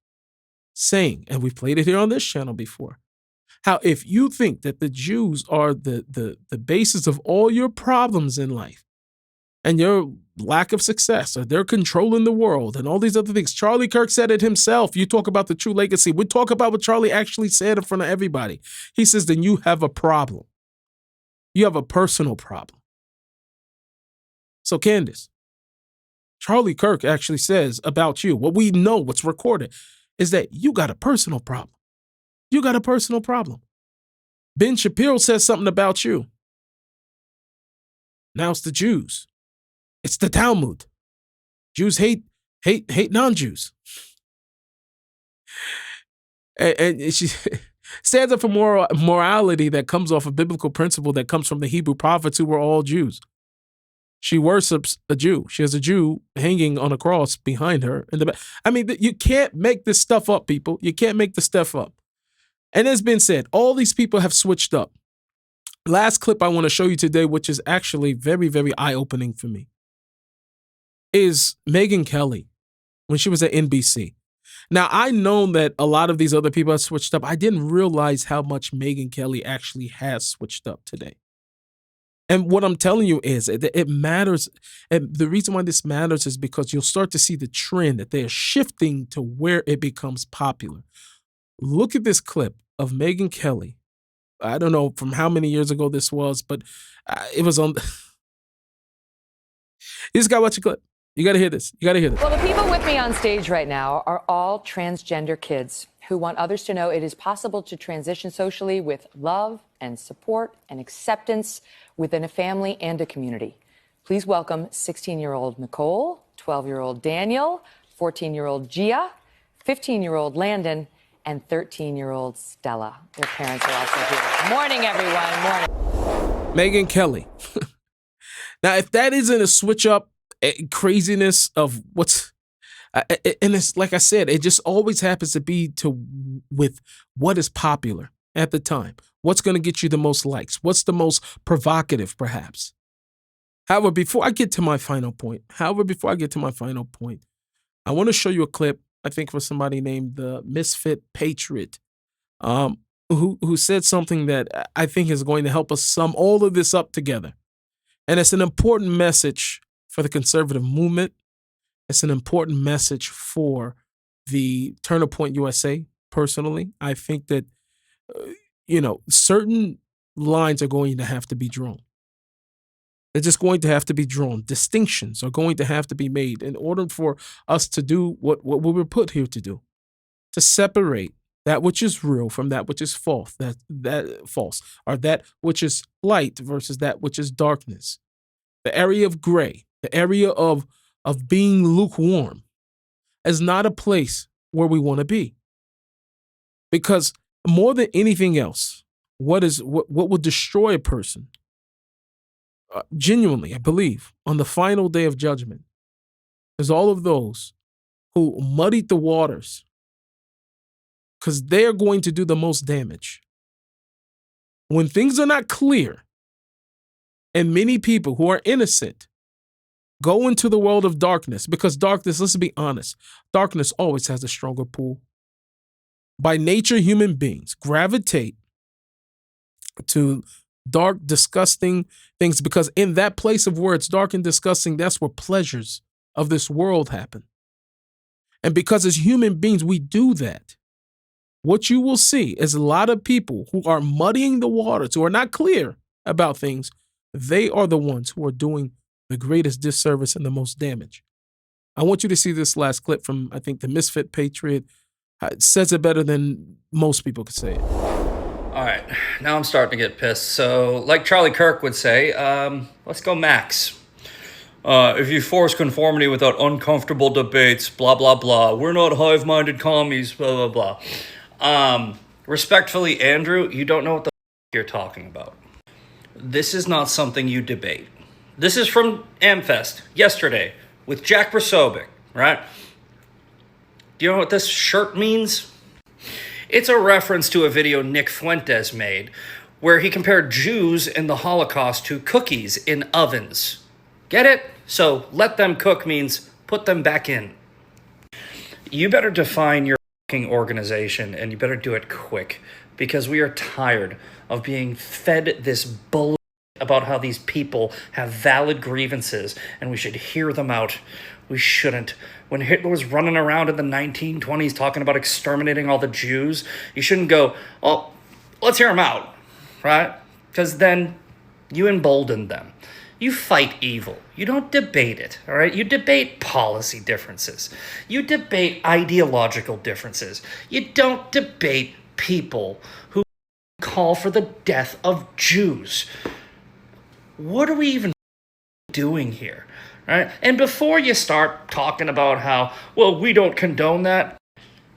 saying, and we've played it here on this channel before, how if you think that the Jews are the basis of all your problems in life and your lack of success, or they're controlling the world and all these other things, Charlie Kirk said it himself. You talk about the true legacy. We talk about what Charlie actually said in front of everybody. He says, then you have a problem. You have a personal problem. So Candace, Charlie Kirk actually says about you, what we know, what's recorded, is that you got a personal problem. You got a personal problem. Ben Shapiro says something about you. Now it's the Jews. It's the Talmud. Jews hate non-Jews. And she stands up for morality that comes off a biblical principle that comes from the Hebrew prophets who were all Jews. She worships a Jew. She has a Jew hanging on a cross behind her. You can't make this stuff up, people. You can't make this stuff up. And it's been said, all these people have switched up. Last clip I want to show you today, which is actually very, very eye-opening for me, is Megyn Kelly when she was at NBC. Now, I know that a lot of these other people have switched up. I didn't realize how much Megyn Kelly actually has switched up today. And what I'm telling you is that it matters. And the reason why this matters is because you'll start to see the trend that they're shifting to where it becomes popular. Look at this clip of Megyn Kelly. I don't know from how many years ago this was, but it was on. You just got to watch the clip. You got to hear this. You got to hear this. Well, the people with me on stage right now are all transgender kids who want others to know it is possible to transition socially with love and support and acceptance within a family and a community. Please welcome 16-year-old Nicole, 12-year-old Daniel, 14-year-old Gia, 15-year-old Landon, and 13-year-old Stella. Their parents are also here. Morning, everyone. Morning. Megyn Kelly. Now, if that isn't a switch up craziness of what's, and it's like I said, it just always happens to be with what is popular at the time. What's going to get you the most likes? What's the most provocative, perhaps? However, before I get to my final point, I want to show you a clip, I think, for somebody named the Misfit Patriot, who said something that I think is going to help us sum all of this up together. And it's an important message for the conservative movement. It's an important message for the Turner Point USA. Personally, I think that, certain lines are going to have to be drawn. They're just going to have to be drawn. Distinctions are going to have to be made in order for us to do what we were put here to do, to separate that which is real from that which is false, that false, or that which is light versus that which is darkness. The area of gray, the area of being lukewarm is not a place where we want to be. Because more than anything else, what will destroy a person, genuinely, I believe, on the final day of judgment, is all of those who muddied the waters, because they're going to do the most damage. When things are not clear, and many people who are innocent go into the world of darkness, because darkness, let's be honest, darkness always has a stronger pull. By nature, human beings gravitate to dark, disgusting things, because in that place of where it's dark and disgusting, that's where pleasures of this world happen. And because as human beings, we do that, what you will see is a lot of people who are muddying the waters, who are not clear about things. They are the ones who are doing the greatest disservice and the most damage. I want you to see this last clip from, I think, the Misfit Patriot. It says it better than most people could say it. All right, now I'm starting to get pissed. So, like Charlie Kirk would say, let's go Max. If you force conformity without uncomfortable debates, blah, blah, blah. We're not hive-minded commies, blah, blah, blah. Respectfully, Andrew, you don't know what the you're talking about. This is not something you debate. This is from Amfest yesterday with Jack Brasobic, right? Do you know what this shirt means? It's a reference to a video Nick Fuentes made where he compared Jews in the Holocaust to cookies in ovens. Get it? So let them cook means put them back in. You better define your organization, and you better do it quick, because we are tired of being fed this bullshit about how these people have valid grievances and we should hear them out. We shouldn't. When Hitler was running around in the 1920s talking about exterminating all the Jews, you shouldn't go, oh, let's hear them out, right? Because then you embolden them. You fight evil. You don't debate it, all right? You debate policy differences. You debate ideological differences. You don't debate people who call for the death of Jews. What are we even doing here, right? And before you start talking about how, well, we don't condone that,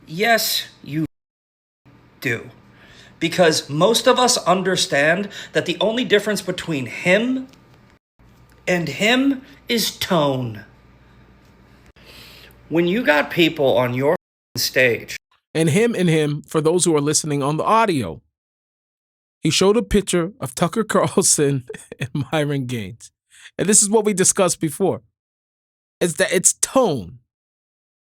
yes, you do. Because most of us understand that the only difference between him and him is tone. When you got people on your stage. And him, for those who are listening on the audio, he showed a picture of Tucker Carlson and Myron Gaines. And this is what we discussed before. It's tone.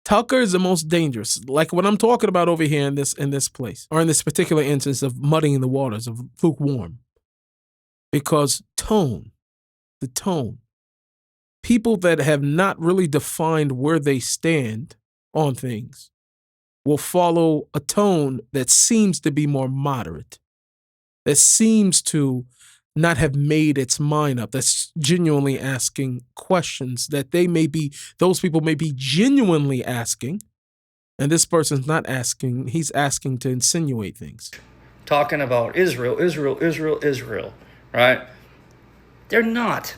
Tucker is the most dangerous. Like what I'm talking about over here in this place, or in this particular instance of muddying the waters, of lukewarm. Because tone. The tone. People that have not really defined where they stand on things will follow a tone that seems to be more moderate, that seems to not have made its mind up, that's genuinely asking questions that those people may be genuinely asking, and this person's not asking, he's asking to insinuate things. Talking about Israel, right? They're not.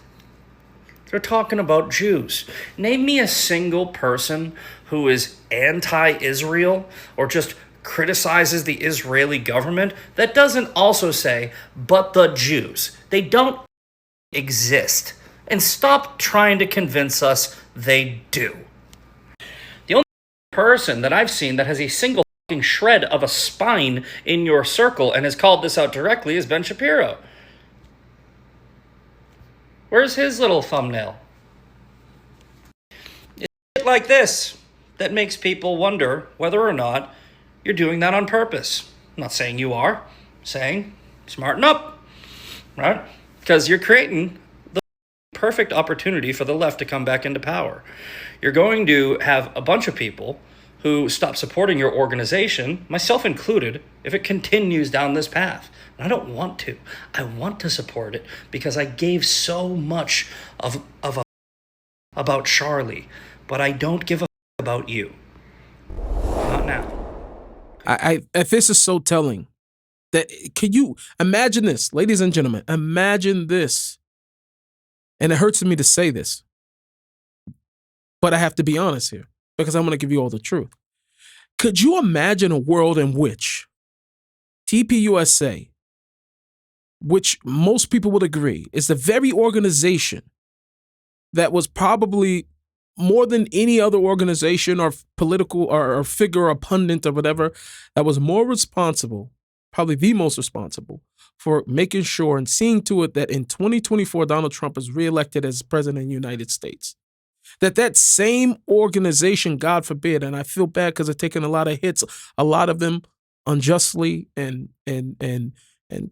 They're talking about Jews. Name me a single person who is anti-Israel or just criticizes the Israeli government that doesn't also say, but the Jews. They don't exist. And stop trying to convince us they do. The only person that I've seen that has a single shred of a spine in your circle and has called this out directly is Ben Shapiro. Where's his little thumbnail? It's shit like this that makes people wonder whether or not you're doing that on purpose. I'm not saying you are. I'm saying smarten up, right? Because you're creating the perfect opportunity for the left to come back into power. You're going to have a bunch of people who stop supporting your organization, myself included, if it continues down this path. And I don't want to. I want to support it because I gave so much about Charlie, but I don't give a about you. Not now. If this is so telling, that can you imagine this, ladies and gentlemen? Imagine this, and it hurts me to say this, but I have to be honest here because I'm going to give you all the truth. Could you imagine a world in which TPUSA, which most people would agree is the very organization that was probably more than any other organization or political or figure or pundit or whatever, that was more responsible, probably the most responsible, for making sure and seeing to it that in 2024, Donald Trump is reelected as president of the United States. That same organization, God forbid, and I feel bad because they're taking a lot of hits, a lot of them unjustly and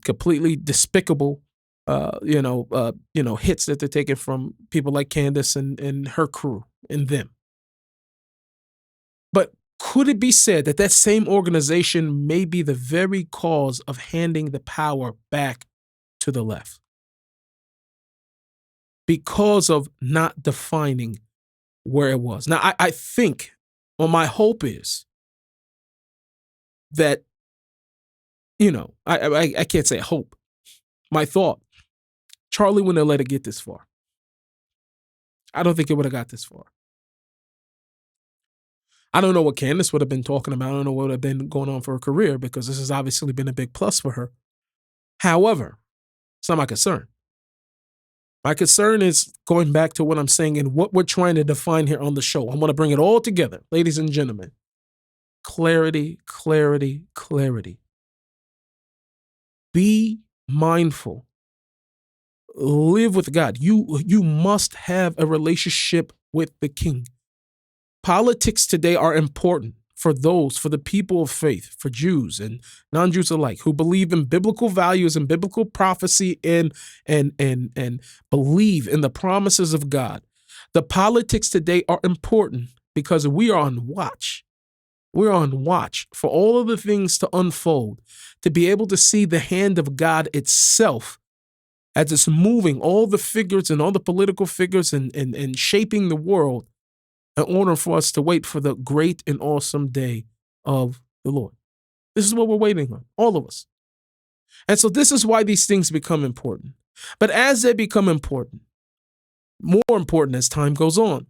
completely despicable, hits that they're taking from people like Candace and her crew and them. But could it be said that same organization may be the very cause of handing the power back to the left? Because of not defining where it was. Now, I think, or my hope is that, I can't say hope. My thought, Charlie wouldn't have let it get this far. I don't think it would have got this far. I don't know what Candace would have been talking about. I don't know what would have been going on for her career because this has obviously been a big plus for her. However, it's not my concern. My concern is going back to what I'm saying and what we're trying to define here on the show. I want to bring it all together, ladies and gentlemen. Clarity, clarity, clarity. Be mindful. Live with God. You must have a relationship with the King. Politics today are important for the people of faith, for Jews and non-Jews alike, who believe in biblical values and biblical prophecy and believe in the promises of God. The politics today are important because we are on watch. We're on watch for all of the things to unfold, to be able to see the hand of God itself as it's moving all the figures and all the political figures and shaping the world in order for us to wait for the great and awesome day of the Lord. This is what we're waiting on, all of us. And so this is why these things become important. But as they become important, more important as time goes on,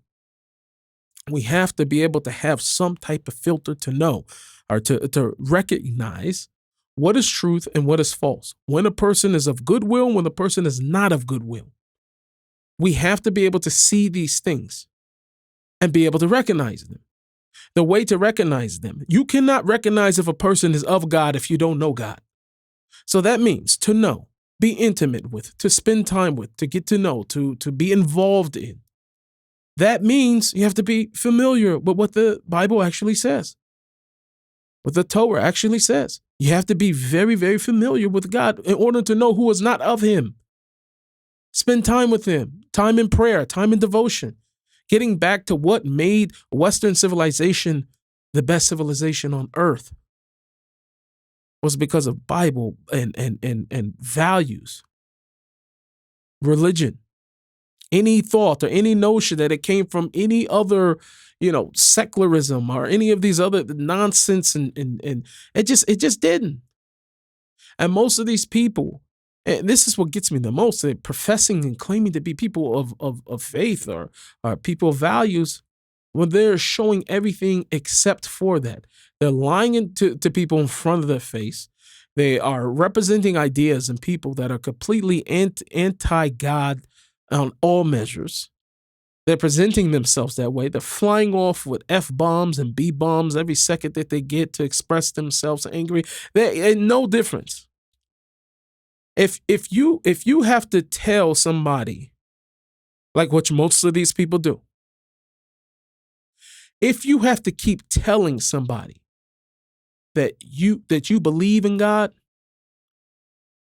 we have to be able to have some type of filter to know or to recognize what is truth and what is false. When a person is of goodwill, when a person is not of goodwill. We have to be able to see these things and be able to recognize them. The way to recognize them, you cannot recognize if a person is of God if you don't know God. So that means to know, be intimate with, to spend time with, to get to know, to be involved in. That means you have to be familiar with what the Bible actually says, what the Torah actually says. You have to be very, very familiar with God in order to know who is not of him. Spend time with him, time in prayer, time in devotion, getting back to what made Western civilization the best civilization on earth was because of Bible and values, religion. Any thought or any notion that it came from any other, secularism or any of these other nonsense and it just didn't. And most of these people, and this is what gets me the most, they're professing and claiming to be people of faith or people of values, when they're showing everything except for that. They're lying to people in front of their face. They are representing ideas and people that are completely anti-God on all measures. They're presenting themselves that way. They're flying off with F-bombs and B-bombs every second that they get to express themselves angry. There's no difference. If you have to tell somebody, like what most of these people do, if you have to keep telling somebody that you believe in God,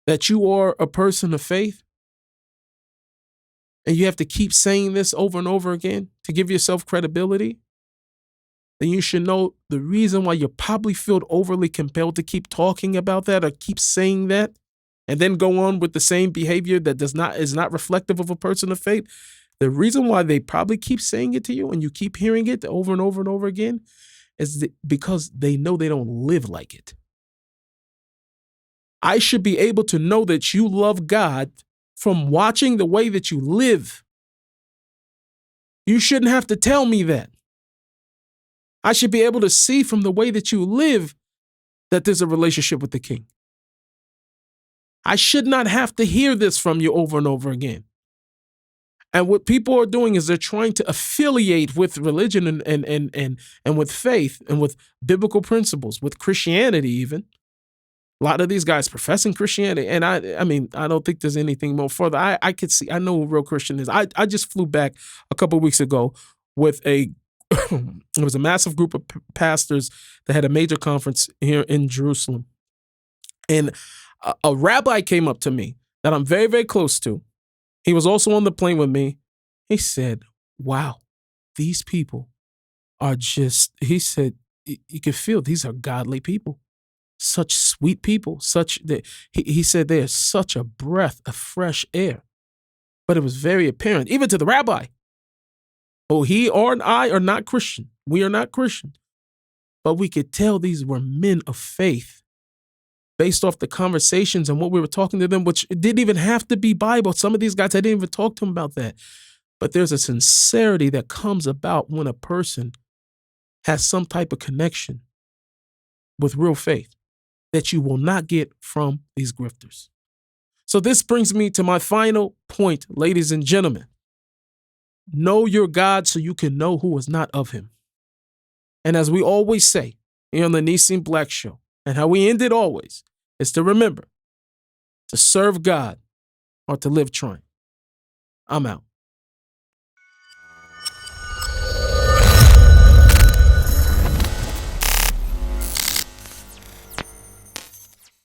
that you are a person of faith, and you have to keep saying this over and over again to give yourself credibility, then you should know the reason why you probably feel overly compelled to keep talking about that or keep saying that and then go on with the same behavior that is not reflective of a person of faith. The reason why they probably keep saying it to you and you keep hearing it over and over and over again is because they know they don't live like it. I should be able to know that you love God from watching the way that you live. You shouldn't have to tell me that. I should be able to see from the way that you live that there's a relationship with the King. I should not have to hear this from you over and over again. And what people are doing is they're trying to affiliate with religion and with faith and with biblical principles, with Christianity even. A lot of these guys professing Christianity, and I mean, I don't think there's anything more further. I could see, I know who a real Christian is. I just flew back a couple of weeks ago with it was a massive group of pastors that had a major conference here in Jerusalem. And a rabbi came up to me that I'm very, very close to. He was also on the plane with me. He said, wow, these people are just, he said, you can feel these are godly people. Such sweet people, he said they are such a breath of fresh air. But it was very apparent, even to the rabbi. Oh, he or I are not Christian. We are not Christian. But we could tell these were men of faith based off the conversations and what we were talking to them, which didn't even have to be Bible. Some of these guys, I didn't even talk to them about that. But there's a sincerity that comes about when a person has some type of connection with real faith that you will not get from these grifters. So this brings me to my final point, ladies and gentlemen. Know your God so you can know who is not of him. And as we always say here on the Nissim Black Show, and how we end it always, is to remember to serve God or to live trying. I'm out.